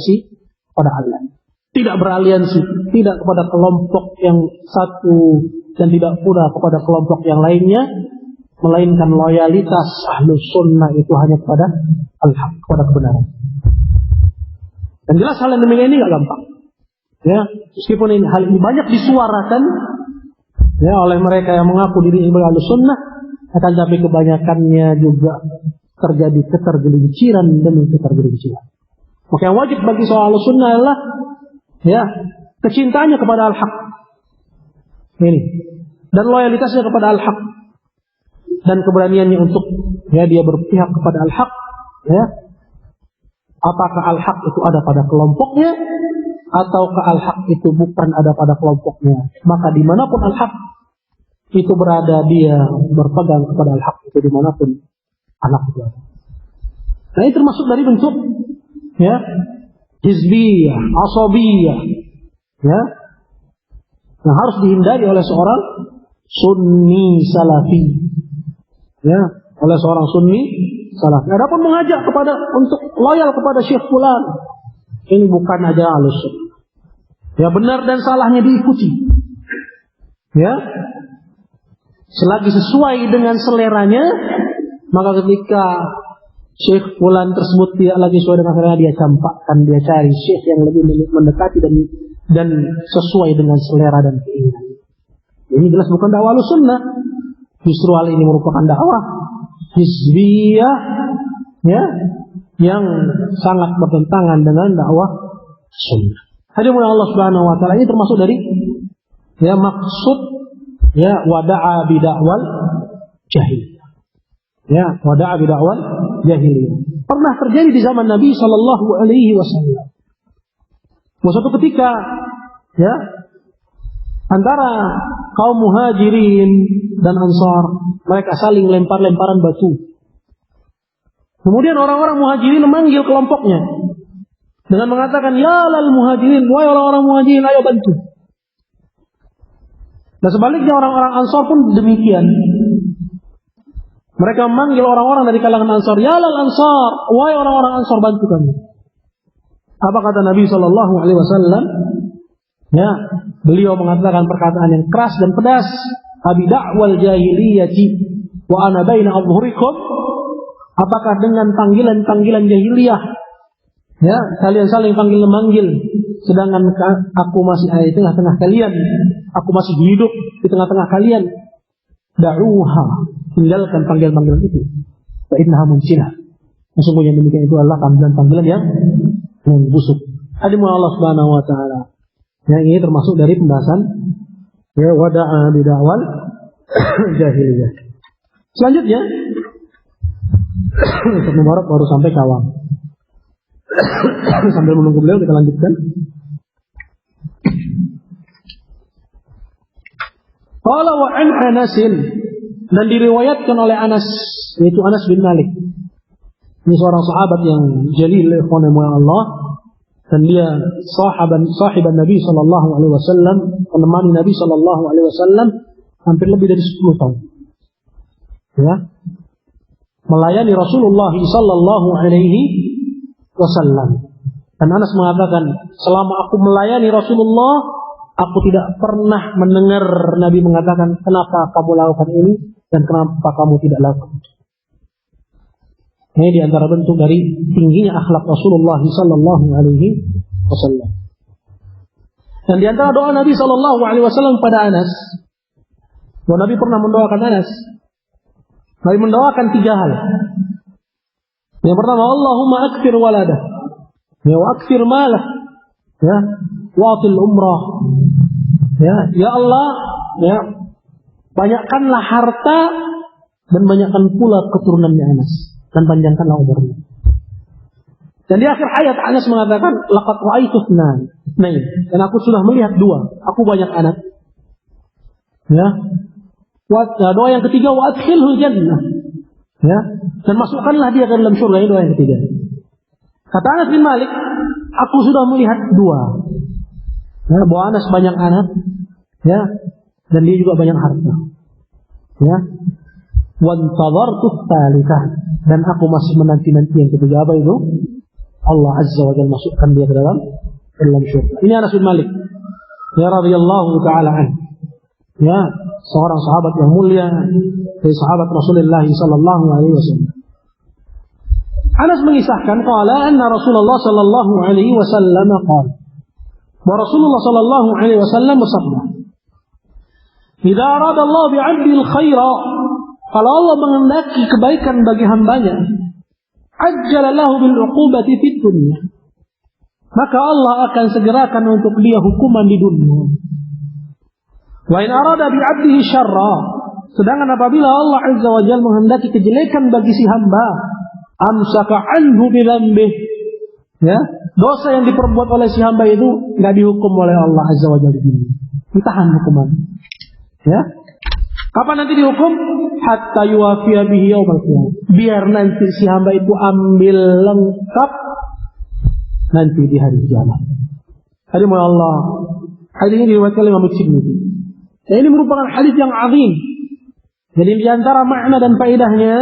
Allah. Tidak beraliansi, tidak kepada kelompok yang satu dan tidak pula kepada kelompok yang lainnya, melainkan loyalitas Ahlus Sunnah itu hanya kepada al-haq, kepada kebenaran. Dan jelas hal yang demikian ini gak gampang. Ya, meskipun hal ini banyak disuarakan ya oleh mereka yang mengaku diri sebagai Ahlus Sunnah, akan tapi kebanyakannya juga terjadi ketergelinciran demi ketergelinciran. Maka yang wajib bagi seorang Ahlus Sunnah adalah ya kecintaannya kepada al-haq ini dan loyalitasnya kepada al-haq dan keberaniannya untuk ya dia berpihak kepada al-haq. Ya, apakah al-haq itu ada pada kelompoknya ataukah al-haq itu bukan ada pada kelompoknya, maka dimanapun al-haq itu berada, dia berpegang kepada al-haq itu dimanapun al-haq itu ada. Nah, ini termasuk dari bentuk ya hizbiyah, asabiyah ya, yang harus dihindari oleh seorang sunni salafi ya, oleh seorang sunni salafi. Adapun mengajak kepada untuk loyal kepada syekh fulan, ini bukan aja Ahlus Sunnah. Ya, benar dan salahnya diikuti. Ya. Selagi sesuai dengan seleranya, maka ketika syekh fulan tersebut tidak lagi sesuai dengan selera, dia campakkan, dia cari syekh yang lebih mendekati dan sesuai dengan selera dan keinginan. Ini jelas bukan dakwah Ahlus Sunnah. Justru hal ini merupakan dakwah hizbiyah ya, yang sangat bertentangan dengan dakwah sunnah. Hadirin Allah Subhanahu wa taala, ini termasuk dari ya maksud ya wada'a bidakwal jahiliyah. Ya, wada'a bidakwal jahiliyah. Pernah terjadi di zaman Nabi sallallahu alaihi wasallam. Suatu ketika ya antara kaum muhajirin dan ansar, mereka saling lempar-lemparan batu. Kemudian orang-orang muhajirin memanggil kelompoknya dengan mengatakan, ya lal muhajirin, wahai orang-orang muhajirin, ayo bantu. Dan sebaliknya orang-orang ansar pun demikian. Mereka memanggil orang-orang dari kalangan ansar, ya lal ansar, wahai orang-orang ansar, bantu kami. Apa kata Nabi SAW? Ya, beliau mengatakan perkataan yang keras dan pedas. Abi da'wal jahiliyati wa ana baina adhhurikum. Apakah dengan panggilan-panggilan jahiliyah ya kalian saling panggil-memanggil, sedangkan aku masih ada di tengah-tengah kalian, aku masih hidup di tengah-tengah kalian. Da'uha, tinggalkan panggilan-panggilan itu. Fa innaha munsinah. Sesungguhnya demikian itu adalah panggilan-panggilan yang busuk. Hadirin Allah Subhanahu wa taala. Yang ini termasuk dari pembahasan ya wada'a bidakwal jahiliyah. Selanjutnya Ustaz Mubarak baru sampai Cawang. Sambil menunggu beliau kita lanjutkan. Qala wa an Anas, dan diriwayatkan oleh Anas, yaitu Anas bin Malik. Ini seorang sahabat yang jalil ikhwan Allah, dan dia sahiban Nabi sallallahu alaihi wasallam, menemani Nabi sallallahu alaihi wasallam hampir lebih dari 10 tahun. Ya. Melayani Rasulullah sallallahu alaihi wasallam. Dan Anas mengatakan, selama aku melayani Rasulullah, aku tidak pernah mendengar Nabi mengatakan, kenapa kamu lakukan ini dan kenapa kamu tidak lakukan. Ini diantara bentuk dari tingginya akhlak Rasulullah sallallahu alaihi wasallam. Dan diantara doa Nabi sallallahu alaihi wasallam pada Anas, bahwa Nabi pernah mendoakan Anas. Nabi mendoakan 3 hal. Yang pertama, Allahumma akfir waladah, ya wa akfir malah, ya wa atil umrah. Ya Allah, ya, banyakkanlah harta dan banyakkan pula keturunannya Anas dan panjangkanlah umurnya. Dan di akhir ayat Anas mengatakan, laqad ra'aitu itsnain, dan aku sudah melihat dua, aku banyak anak. Ya. Doa yang ketiga, wa adkhilhul jannah. Ya, dan masukkanlah dia ke dalam surga. Ini doa yang ketiga. Kata Anas bin Malik, aku sudah melihat dua. Ya, bahwa Anas banyak anak, ya, dan dia juga banyak harta. Ya. Wantadhartu tsalitsah, dan aku masih menanti-nanti yang ketiga. Apa itu? Allah Azza wa Jalla masukkan dia ke dalam surga. Ini Anas bin Malik, ya, radhiyallahu taala anhu. Ya, seorang sahabat yang mulia dari sahabat Rasulullah sallallahu alaihi wasallam. Anas mengisahkan qala anna Rasulullah sallallahu alaihi wasallam qala, wa Rasulullah sallallahu alaihi wasallam bersabda, "Idza arada Allah bi 'abdil khaira," kalau Allah menghendaki kebaikan bagi hambanya, ajjala lahu bil 'uqubati fid dunya, maka Allah akan segerakan untuk dia hukuman di dunia. Wa in arada bi 'abdihi syarra, sedangkan apabila Allah Azza wa Jalla menghendaki kejelekan bagi si hamba, amsaka anhu bi dzambih, ya, dosa yang diperbuat oleh si hamba itu enggak dihukum oleh Allah Azza wa Jalla, ditahan hukuman. Ya. Kapan nanti dihukum? Hatta yuwafiya bihi yaumil qiyamah. Biar nanti si hamba itu ambil lengkap nanti di hari kiamat. Hadirin Allah. Hadis ini diriwayatkan oleh Imam Muslim. Dan ini merupakan hadis yang azim. Jadi di antara makna dan faedahnya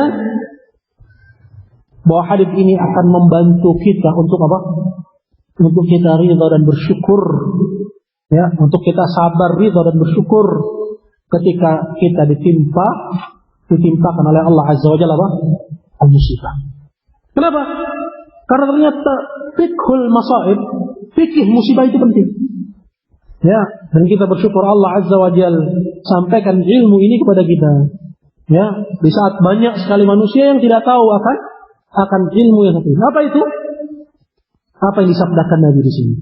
bahwa hadis ini akan membantu kita untuk apa? Untuk kita ridha dan bersyukur. Ya, untuk kita sabar, ridha dan bersyukur ketika kita ditimpakan oleh Allah Azza wa Jalla al-musibah. Kenapa? Karena ternyata fiqhul masaib, fikih musibah itu penting. Ya, dan kita bersyukur Allah Azza wa Jalla sampaikan ilmu ini kepada kita. Ya, di saat banyak sekali manusia yang tidak tahu akan ilmu yang satu. Apa itu? Apa yang disabdakan Nabi di sini?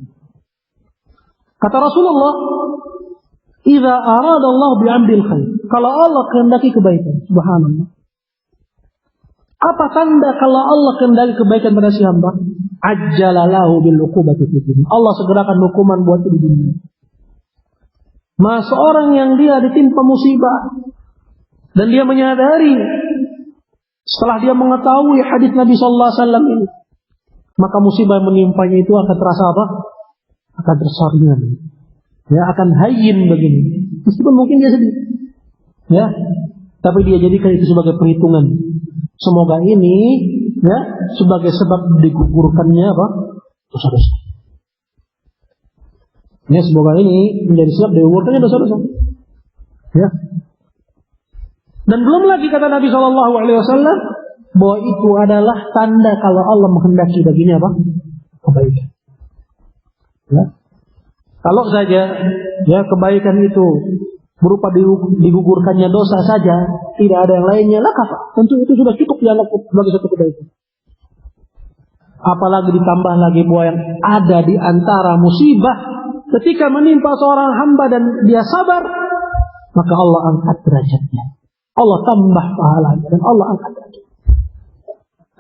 Kata Rasulullah, "Idza arada Allah bi'amdil khair." Kalau Allah kehendaki kebaikan, subhanallah. Apa tanda kalau Allah kehendaki kebaikan pada si hamba? Ajjalalahu bil uqubati fid dunya. Allah segerakan hukuman buat di dunia. Seorang yang dia ditimpa musibah dan dia menyadari setelah dia mengetahui hadis Nabi sallallahu alaihi wasallam ini, maka musibah yang menimpanya itu akan terasa apa? Akan terasa ringan. Ya, akan hayyin begini. Meskipun mungkin dia sedih. Ya, tapi dia jadikan itu sebagai perhitungan. Semoga ini ya sebagai sebab digugurkannya apa? Dosa-dosa. Ya, semoga ini menjadi sebab digugurkannya dosa-dosa. Ya. Dan belum lagi kata Nabi sallallahu alaihi wasallam bahwa itu adalah tanda kalau Allah menghendaki baginya apa? Kebaikan. Ya. Kalau saja ya kebaikan itu berupa digugurkannya dosa saja, tidak ada yang lainnya, lah kafah. Tentu itu sudah cukup dianggap sebagai satu kebaikan. Apalagi ditambah lagi bahwa yang ada di antara musibah ketika menimpa seorang hamba dan dia sabar, maka Allah angkat derajatnya. Allah tambah pahalanya dan Allah angkat derajatnya.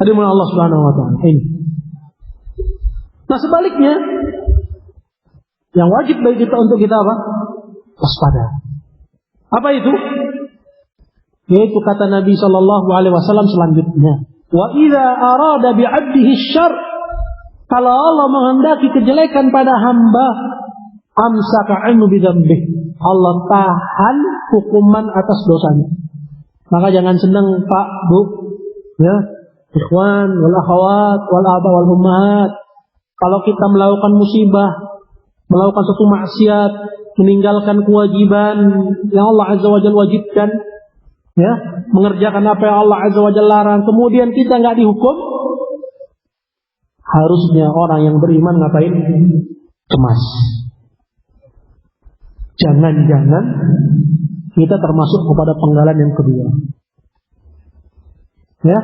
Hadirin Allah Subhanahu wa taala. Ini. Nah, sebaliknya yang wajib bagi kita untuk kita apa? Waspada. Apa itu? Yaitu kata Nabi sallallahu alaihi wasallam selanjutnya, wa idza arada bi 'abdihi syarr, kalau Allah menghendaki kejelekan pada hamba, amsaka anhu bi dzambih, Allah tahan hukuman atas dosanya. Maka jangan senang Pak, Bu, ya, ikhwan wal akhwat wal aba wal ummahat, kalau kita melakukan musibah, melakukan suatu maksiat, meninggalkan kewajiban yang Allah Azza wa Jalla wajibkan, ya, mengerjakan apa yang Allah Azza wa Jalla larang, kemudian kita nggak dihukum, harusnya orang yang beriman ngapain? Cemas. Jangan-jangan kita termasuk kepada penggalan yang kedua. Ya,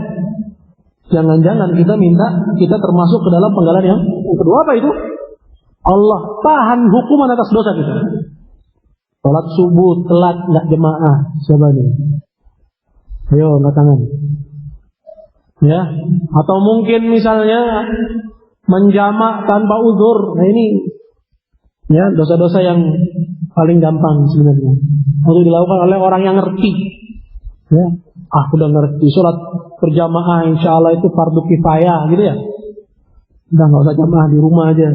jangan-jangan kita termasuk ke dalam penggalan yang kedua. Apa itu? Allah tahan hukuman atas dosa kita. Sholat subuh telat nggak jemaah, siapa nih? Ayo angkat tangan. Ya, atau mungkin misalnya menjamak tanpa uzur. Nah ini ya dosa-dosa yang paling gampang sebenarnya untuk dilakukan oleh orang yang ngerti. Ya, udah ngerti sholat berjamaah insya Allah itu fardu kifayah gitu ya. Udah nggak usah jamaah di rumah aja.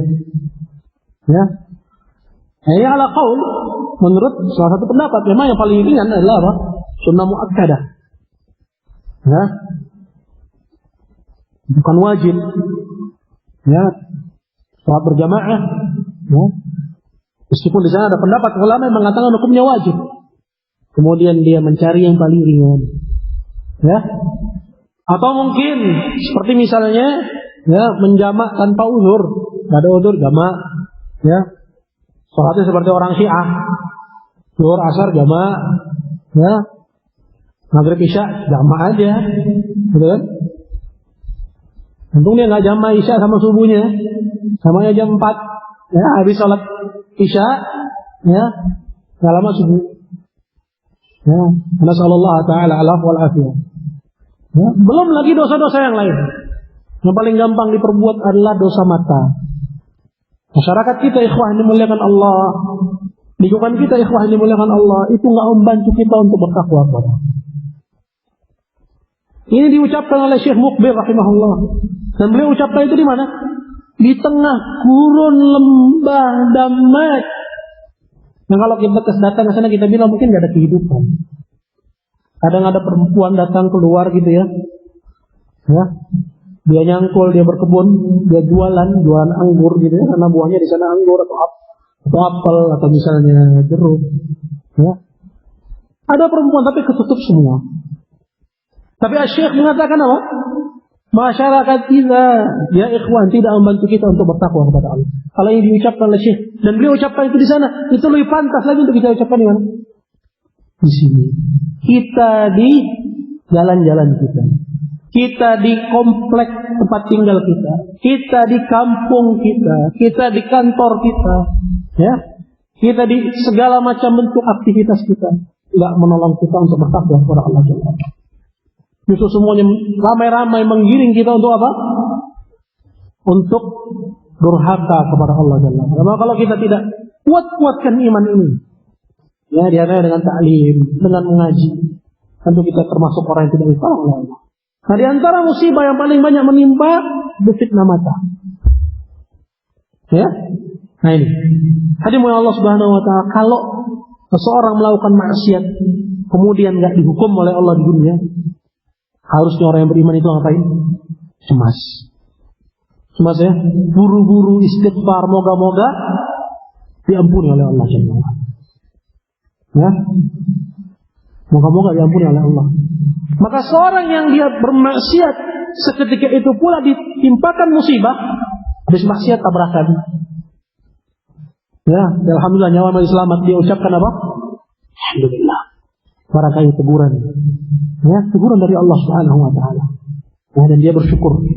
Ya, ini ala qaul menurut salah satu pendapat memang yang paling ringan adalah apa? Sunnah muakkadah. Ya, bukan wajib. Ya, sholat berjamaah. Ya, meskipun di sana ada pendapat ulama yang mengatakan hukumnya wajib. Kemudian dia mencari yang paling ringan. Ya, atau mungkin seperti misalnya ya menjamak tanpa uzur, nggak ada uzur jamak. Ya, sholatnya seperti orang Syiah, zuhur asar jamak. Ya, maghrib isya jamak aja, gitu kan? Untung dia nggak jamak isya sama subuhnya, samanya jam 4. Ya, habis sholat isya, ya, nggak lama subuh. Ya, nasallallahu taala alaf wal afiyah. Ya, belum lagi dosa-dosa yang lain. Yang paling gampang diperbuat adalah dosa mata. Masyarakat kita ikhwah dimuliakan Allah, lingkungan kita ikhwah dimuliakan Allah, itu nggak membantu kita untuk bertakwa kepada Allah. Ini diucapkan oleh Syekh Muqbil rahimahullah. Dan beliau ucapkan itu di mana? Di tengah gurun lembah Damak. Nah kalau kita datang ke sana kita bilang mungkin nggak ada kehidupan. Kadang ada perempuan datang keluar gitu ya. Ya, dia nyangkul, dia berkebun, dia jualan anggur gitu ya, karena buahnya di sana anggur atau apel atau misalnya jeruk. Ya, ada perempuan tapi ketutup semua. Tapi Syekh mengatakan apa? Masyarakat kita, ya ikhwan, tidak membantu kita untuk bertakwa kepada Allah. Kalau yang diucapkan oleh Syekh dan beliau ucapkan itu di sana, itu lebih pantas lagi untuk kita ucapkan di mana? Di sini. Kita di jalan-jalan kita. Kita di komplek tempat tinggal kita. Kita di kampung kita. Kita di kantor kita. Ya. Kita di segala macam bentuk aktivitas kita. Tidak menolong kita untuk bertakwa kepada Allah Subhanahu wa taala. Justru semuanya ramai-ramai menggiring kita untuk apa? Untuk durhaka kepada Allah Subhanahu wa taala. Kalau kita tidak kuatkan iman ini, ya diantaranya dengan ta'lim, dengan mengaji, tentu kita termasuk orang yang tidak ditolong oleh Allah. Nah di antara musibah yang paling banyak menimpa fitnah mata. Ya, nah ini. Hadirin Allah Subhanahu wa taala, kalau seseorang melakukan maksiat kemudian nggak dihukum oleh Allah di dunia, harusnya orang yang beriman itu ngapain? Cemas ya, buru-buru istighfar, moga-moga diampuni oleh Allah Subhanahu wa taala. Ya, moga-moga diampuni oleh Allah. Maka seorang yang dia bermaksiat seketika itu pula ditimpakan musibah, habis maksiat tabrakan. Ya, alhamdulillah nyawa masih selamat. Dia ucapkan apa? Alhamdulillah. Barangkali teguran. Ya, teguran dari Allah Subhanahu wa taala. Ya, dan dia bersyukur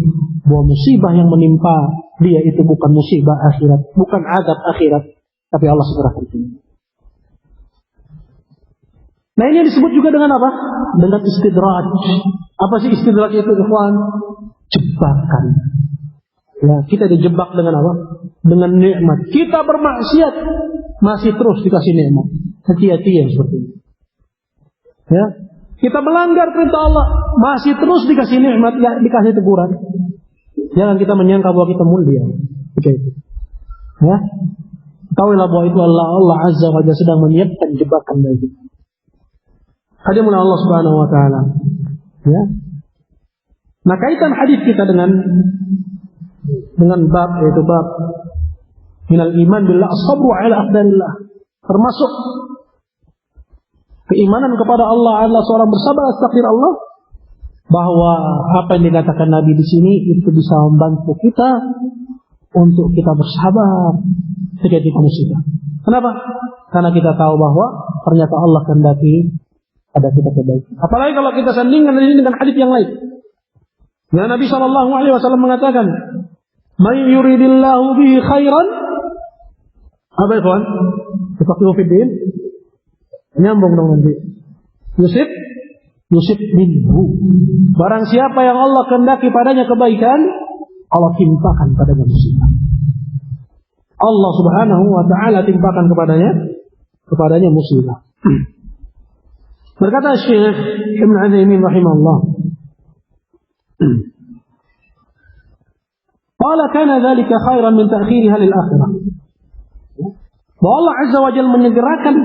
bahwa musibah yang menimpa dia itu bukan musibah akhirat, bukan azab akhirat, tapi Allah segera ampuni. Nah ini disebut juga dengan apa? Dengan istidraj. Apa sih istidraj itu, ikhwan? Jebakan. Ya, kita dijebak dengan apa? Dengan nikmat. Kita bermaksiat, masih terus dikasih nikmat. Hati-hati yang seperti ini. Ya, kita melanggar perintah Allah, masih terus dikasih nikmat, ya, dikasih teguran. Jangan kita menyangka bahwa kita mulia. Begitu. Ya, tahuilah bahwa itu Allah Azza wa Jalla sedang menyiapkan jebakan bagi kita. Hadirin Allah Subhanahu wa taala. Ya. Nah, kaitan hadis kita dengan bab, yaitu bab minal iman billah as-sabru ala aqdarillah. Termasuk keimanan kepada Allah adalah seorang bersabar atas takdir Allah, bahwa apa yang dikatakan Nabi di sini itu bisa membantu kita untuk kita bersabar ketika musibah. Kenapa? Karena kita tahu bahwa ternyata Allah kehendaki ada kita kebaikan. Apalagi kalau kita sandingkan ini dengan hadis yang lain. Ya, Nabi SAW mengatakan, "May yuridillahu bihi khairan." Apa itu? Yufaqihu fid din. Nyambung dong nanti. Yusib minhu. Barang siapa yang Allah kehendaki padanya kebaikan, Allah timpakan padanya musibah. Allah Subhanahu wa taala timpakan kepadanya musibah. Berkata Syekh Ibn Utsaimin rahimahullah, qala kana dzalika khairan min ta'khiriha lil akhirah. Bahwa Allah Azza wa Jalla menyegerakan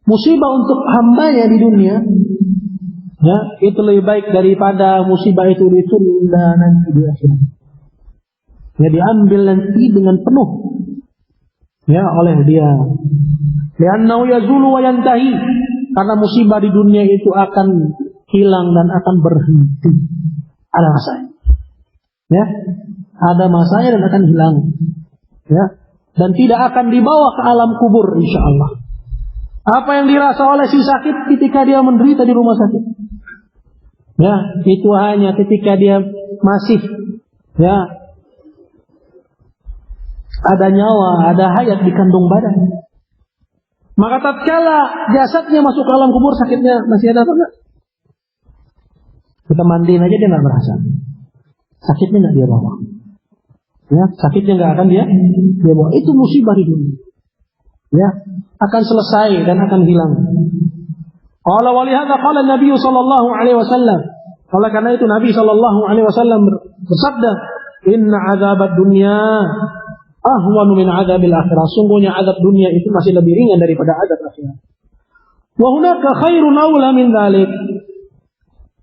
musibah untuk hambanya di dunia, ya, itu lebih baik daripada musibah itu ditunda nanti di akhirat. Ya, diambil nanti dengan penuh, ya, oleh dia. Li'annahu yazulu wa yantahi, karena musibah di dunia itu akan hilang dan akan berhenti. Ada masanya, ya, ada masanya dan akan hilang, ya, dan tidak akan dibawa ke alam kubur, insya Allah. Apa yang dirasa oleh si sakit ketika dia menderita di rumah sakit, ya, itu hanya ketika dia masih, ya, ada nyawa, ada hayat di kandung badan. Maka tatkala jasadnya masuk ke alam kubur, sakitnya masih ada atau enggak? Kita mandiin aja dia nggak merasa. Sakitnya nggak dia bawa. Ya, sakitnya nggak akan dia bawa. Itu musibah di dunia. Ya, akan selesai dan akan hilang. Qala wa lihadza qala Nabi sallallahu alaihi wasallam. Oleh karena itu Nabi sallallahu alaihi wasallam bersabda, "Inna 'adzabad dunya ahwanu min 'adzabil akhirah." Sungguhnya azab dunia itu masih lebih ringan daripada azab akhirat. Wa hunaka khairun aula min dzalik.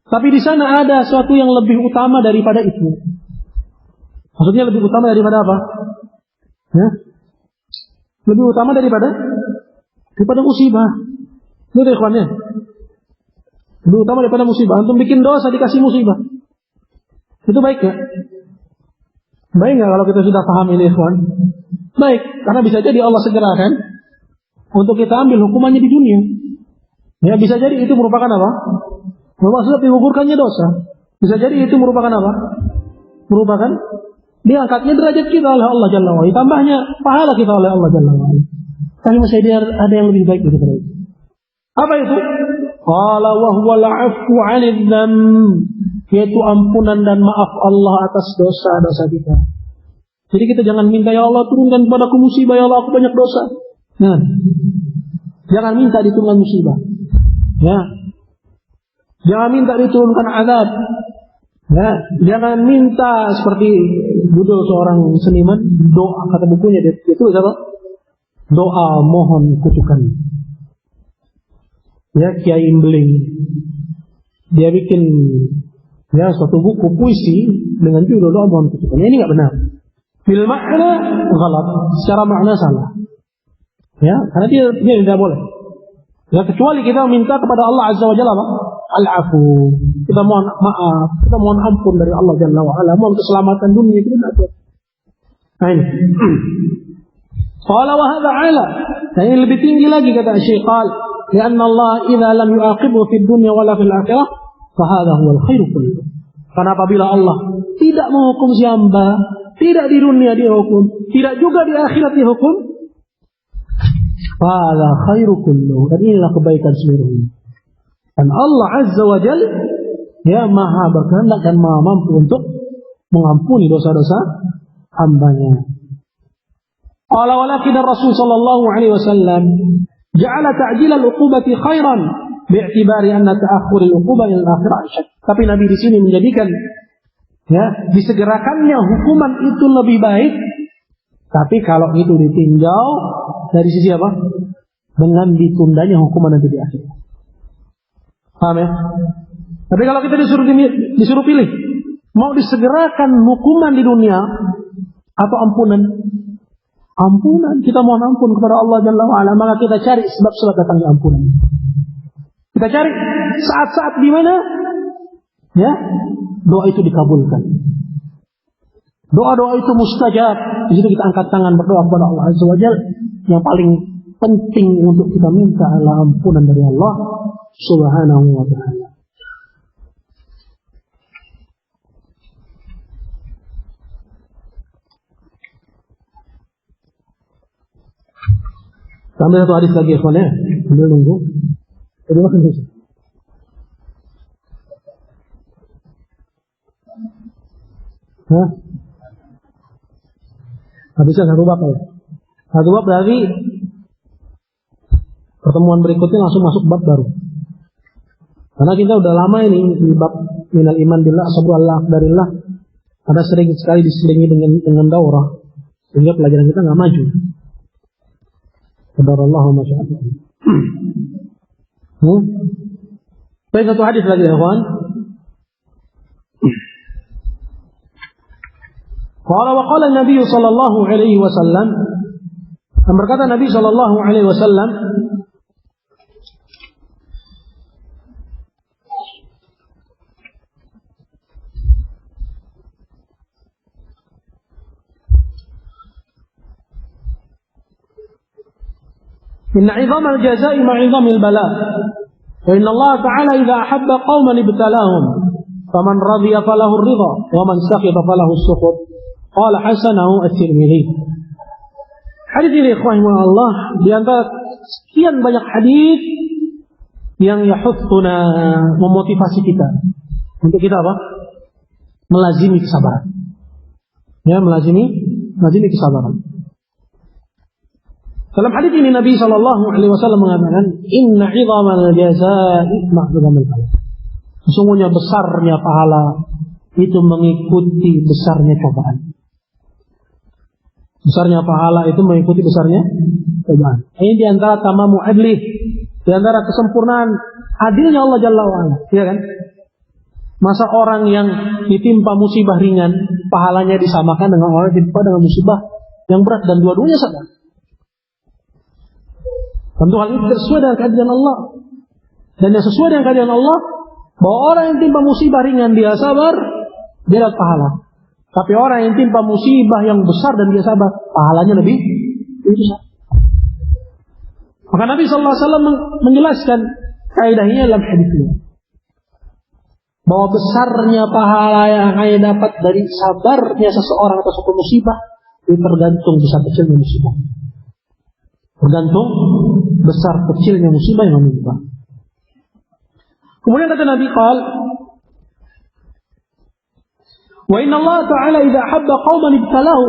Tapi di sana ada sesuatu yang lebih utama daripada itu. Maksudnya lebih utama daripada apa? Ya? Lebih utama daripada musibah. Itu ikhwannya. Lebih utama daripada musibah. Antum bikin dosa dikasih musibah. Itu baik ya? Baik nggak kalau kita sudah paham ini, ikhwan? Baik, karena bisa jadi Allah segerakan untuk kita ambil hukumannya di dunia. Ya, bisa jadi itu merupakan apa? Maksudnya digugurkannya dosa. Bisa jadi itu merupakan apa? Merupakan diangkatnya derajat kita oleh Allah Jalla wa'ala. Tambahnya pahala kita oleh Allah Jalla wa'ala. Tapi masih ada yang lebih baik daripada itu. Apa itu? Qala wa huwa al-'afwu 'anil dzamb, yaitu ampunan dan maaf Allah atas dosa-dosa kita. Jadi kita jangan minta, ya Allah turunkan padaku musibah, ya Allah aku banyak dosa. Nah, jangan minta diturunkan musibah. Ya. Jangan minta diturunkan azab. Ya, jangan minta seperti judul seorang seniman, doa, kata bukunya itu apa? Doa mohon kutukan. Ya, Kiai Imbling. Dia bikin suatu buku puisi dengan judul doa mohon kutukan. Ini enggak benar. Bil makna ghalat, secara makna salah. Ya, karena dia tidak boleh. Ya, kecuali kita minta kepada Allah Azza wa Jalla al-afu. Kita mohon maaf, kita mohon ampun dari Allah Jalla wa ala, mohon keselamatan dunia kita ada. Nah ini. Qala wa hadha 'ala. Nah, ini lebih tinggi lagi kata Syekh qal, "Lianna Allah idza lam yu'aqibhu fid dunya wala fil akhirah, fa hadha huwa al-khairu kullu." Karena apabila Allah tidak menghukum si hamba, tidak di dunia dihukum, tidak juga di akhirat dihukum, fala khairu kullu, dan inilah kebaikan seluruhnya. Dan Allah Azza wa Jal, ya, maha berkehendak dan maha mampu untuk mengampuni dosa-dosa hambanya. Qala walakin Rasul sallallahu alaihi wasallam ja'ala ta'jil al-uqubati khairan bi'tibari anna ta'akhkhur al-uqubah ila al-akhirah asyad. Tapi Nabi di sini menjadikan, ya, disegerakannya hukuman itu lebih baik. Tapi kalau itu ditinjau dari sisi apa? Dengan ditundanya hukuman nanti di akhirat. Paham ya? Tapi kalau kita disuruh pilih, mau disegerakan hukuman di dunia atau ampunan? Ampunan. Kita mohon ampun kepada Allah Jalla wa'ala, maka kita cari sebab-sebab datangnya ampunan. Kita cari saat-saat di mana, ya, doa itu dikabulkan. Doa-doa itu mustajab. Di situ kita angkat tangan berdoa kepada Allah Azza wa Jalla. Yang paling penting untuk kita minta adalah ampunan dari Allah Subhanahu wa ta'ala. Sampai satu hadis lagi ikhwan ya. Sambil nunggu. Jadi makan dulu. Hah? Habisnya satu bab ya. Satu bab berarti pertemuan berikutnya langsung masuk bab baru. Karena kita udah lama ini di bab minal iman billah sabru Allah akbarillah. Ada sering sekali diselingi dengan daurah sehingga pelajaran kita nggak maju. Qadarallahu ma syaa Allah. Baik, satu hadis lagi ya kawan. Qala wa qala Nabi sallallahu alaihi wasallam, berkata Nabi sallallahu alaihi wasallam, إن عظام الجزاء مع عظام البلاء وإن الله تعالى إذا أحب قوما ابتلاهم فمن رضي فله الرضا ومن سخط فله السخط قال حسنه الترمذي. Hadis ini ikhwah Allah di antara sekian banyak hadis yang yahutsuna, memotivasi kita untuk kita apa? Melazimi kesabaran. Ya, melazimi kesabaran. Dalam hadis ini Nabi SAW mengatakan, Inna 'idhamal jazaa'i ma'idhamil pahala. Sesungguhnya besarnya pahala itu mengikuti besarnya cobaan. Besarnya pahala itu mengikuti besarnya cobaan. Ini di antara tamamu adlih, di antara kesempurnaan adilnya Allah Jalla wa'ala, ya kan? Masa orang yang ditimpa musibah ringan pahalanya disamakan dengan orang yang ditimpa dengan musibah yang berat, dan dua-duanya sama. Tentu hal ini sesuai dengan keadilan Allah. Dan yang sesuai dengan keadilan Allah, bahwa orang yang timpa musibah ringan dia sabar, dia dapat pahala. Tapi orang yang timpa musibah yang besar dan dia sabar, pahalanya lebih besar. Maka Nabi SAW menjelaskan kaidahnya dalam hadis ini, bahwa besarnya pahala yang akan dapat dari sabarnya seseorang atas suatu musibah itu tergantung besar kecilnya musibah. Tergantung besar kecilnya musibah yang menimpa. Kemudian kata Nabi qal, wa inna Allah ta'ala idza habba qauman ibtalahu.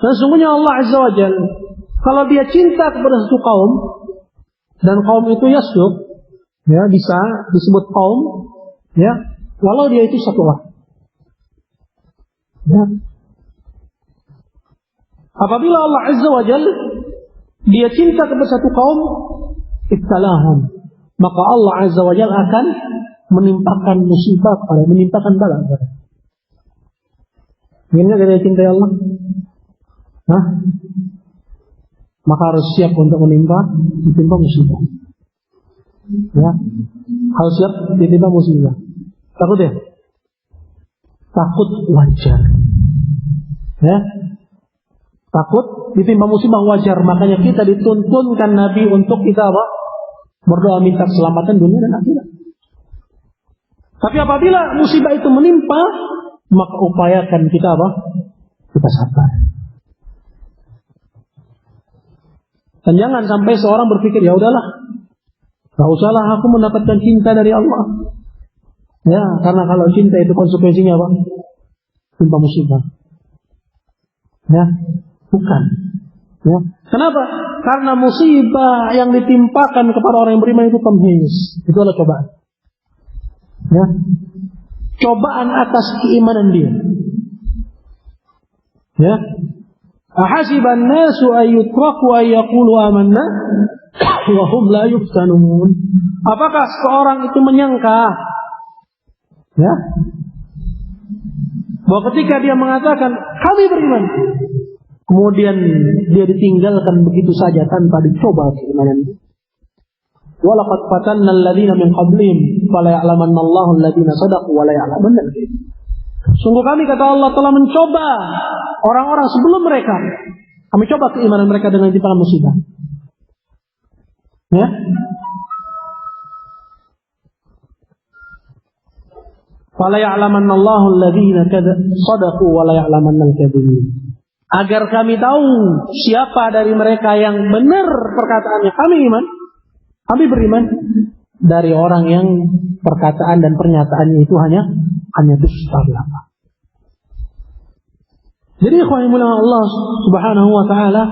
Sesungguhnya Allah Azza wa Jalla kalau dia cinta kepada satu kaum, dan kaum itu yasduq, ya, bisa disebut kaum, ya, walau dia itu satu orang. Ya. Apabila Allah Azza wa Jalla dia cinta kepada satu kaum, ibtalahum, maka Allah Azza wa Jalla akan menimpakan musibah kepada, menimpakan bala kepada. Ingat dia cintai Allah? Hah? Maka harus siap untuk ditimpa musibah. Ya, harus siap ditimpa musibah. Takut ya? Takut wajar. Ya, takut ditimpa musibah wajar. Makanya kita dituntunkan Nabi untuk kita apa? Berdoa minta keselamatan dunia dan akhirat. Tapi apabila musibah itu menimpa, maka upayakan kita apa? Kita sabar. Dan jangan sampai seorang berpikir, ya udahlah, gak usahlah aku mendapatkan cinta dari Allah. Ya, karena kalau cinta itu konsekuensinya apa? Timpa musibah. Ya, bukan. Ya. Kenapa? Karena musibah yang ditimpakan kepada orang yang beriman itu tamhiz. Itu adalah cobaan. Ya. Cobaan atas keimanan dia. Ya. Ahasiban nasu ayyutraku ayyaqulu amanna wa hum la yuftanun. Apakah seorang itu menyangka, ya, bahwa ketika dia mengatakan kami beriman, kemudian dia ditinggalkan begitu saja tanpa dicoba keimanan. Walaqad fatanna alladziina min qablihim fala ya'lamanna Allahu alladziina shadaqu wa la ya'lamanna al-kadhibin. Sungguh kami, kata Allah, telah mencoba orang-orang sebelum mereka. Kami coba keimanan mereka dengan timpangan musibah. Ya. Fala ya'lamanna Allahu alladziina shadaqu wa la ya'lamanna al-kadhibin. agar kami tahu siapa dari mereka yang benar perkataannya. Kami beriman dari orang yang perkataan dan pernyataannya itu hanya dusta belaka. Jadi ikhwan Allah Subhanahu wa taala,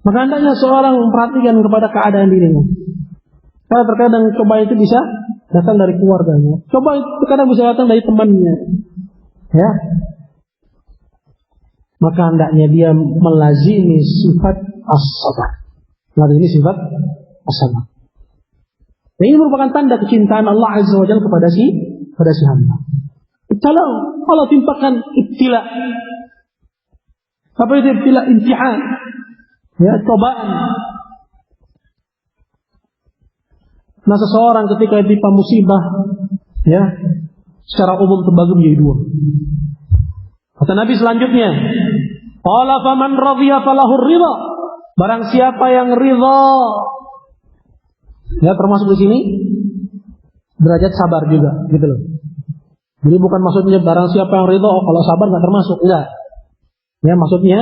maka hendaknya seorang memperhatikan kepada keadaan dirinya. Karena terkadang coba itu bisa datang dari keluarganya, coba itu terkadang bisa datang dari temannya, ya. Maka hendaknya dia melazimi sifat as-sabar. Melazimi sifat as-sabar. Dan ini merupakan tanda kecintaan Allah Azza wa Jalla kepada si hamba. Kalau Allah timpakan ibtila, apa itu ibtila? Imtihan, ya, cobaan. Nah, seseorang ketika ditimpa musibah, ya, secara umum terbagi menjadi dua. Kata Nabi selanjutnya, qala faman radhiya falahu ridha. Barang siapa yang ridha, ya, termasuk di sini derajat sabar juga, gitu loh. Jadi bukan maksudnya barang siapa yang ridha, kalau sabar nggak termasuk, enggak. Ya, maksudnya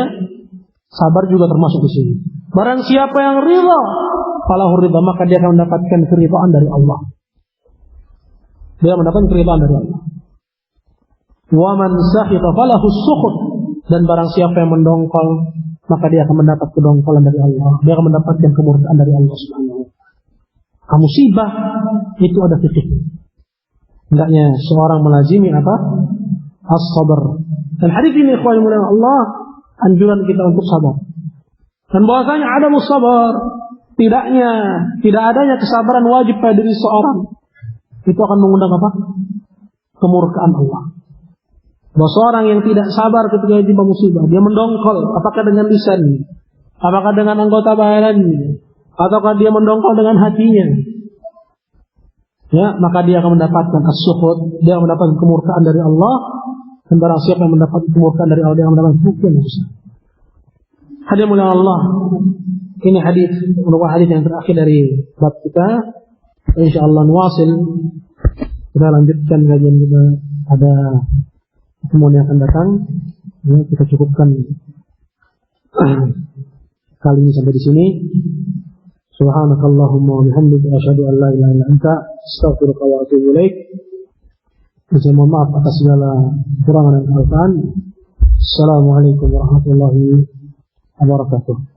sabar juga termasuk di sini. Barang siapa yang ridha, falahu ridha, maka dia akan mendapatkan keridhaan dari Allah. Dia mendapatkan keridhaan dari Allah. Wa man sakhita falahu sukhut, dan barang siapa yang mendongkol, maka dia akan mendapat kedongkolan dari Allah. Dia akan mendapatkan kemurkaan dari Allah Subhanahu wa taala. Musibah itu ada titik. Hendaknya seorang melazimi apa? As-sabar. Dan hadis ini ikhwan fillah Allah anjuran kita untuk sabar. Dan bahwasanya ada sabar, tidak adanya kesabaran wajib pada diri seorang, itu akan mengundang apa? Kemurkaan Allah. Bahwa seorang yang tidak sabar ketika ditimpa musibah, dia mendongkol, apakah dengan lisan, apakah dengan anggota badannya, ataukah dia mendongkol dengan hatinya, ya, maka dia akan mendapatkan as-sukhut, dia akan mendapatkan kemurkaan dari Allah. Dan barang siapa yang mendapatkan kemurkaan dari Allah, dia akan mendapatkan kerugian yang besar. Hadirin mulia Allah, ini hadis merupakan hadis yang terakhir dari bab kita. Insyaallah nuwasil, kita lanjutkan kajian kita pada pertemuan yang akan datang. Ya, kita cukupkan kali ini sampai di sini. Subhanakallahumma wa bihamdika asyhadu an la ilaha illa anta astaghfiruka wa atubu ilaik. Saya mohon maaf atas segala kurangan dan kesalahan. Assalamualaikum warahmatullahi wabarakatuh.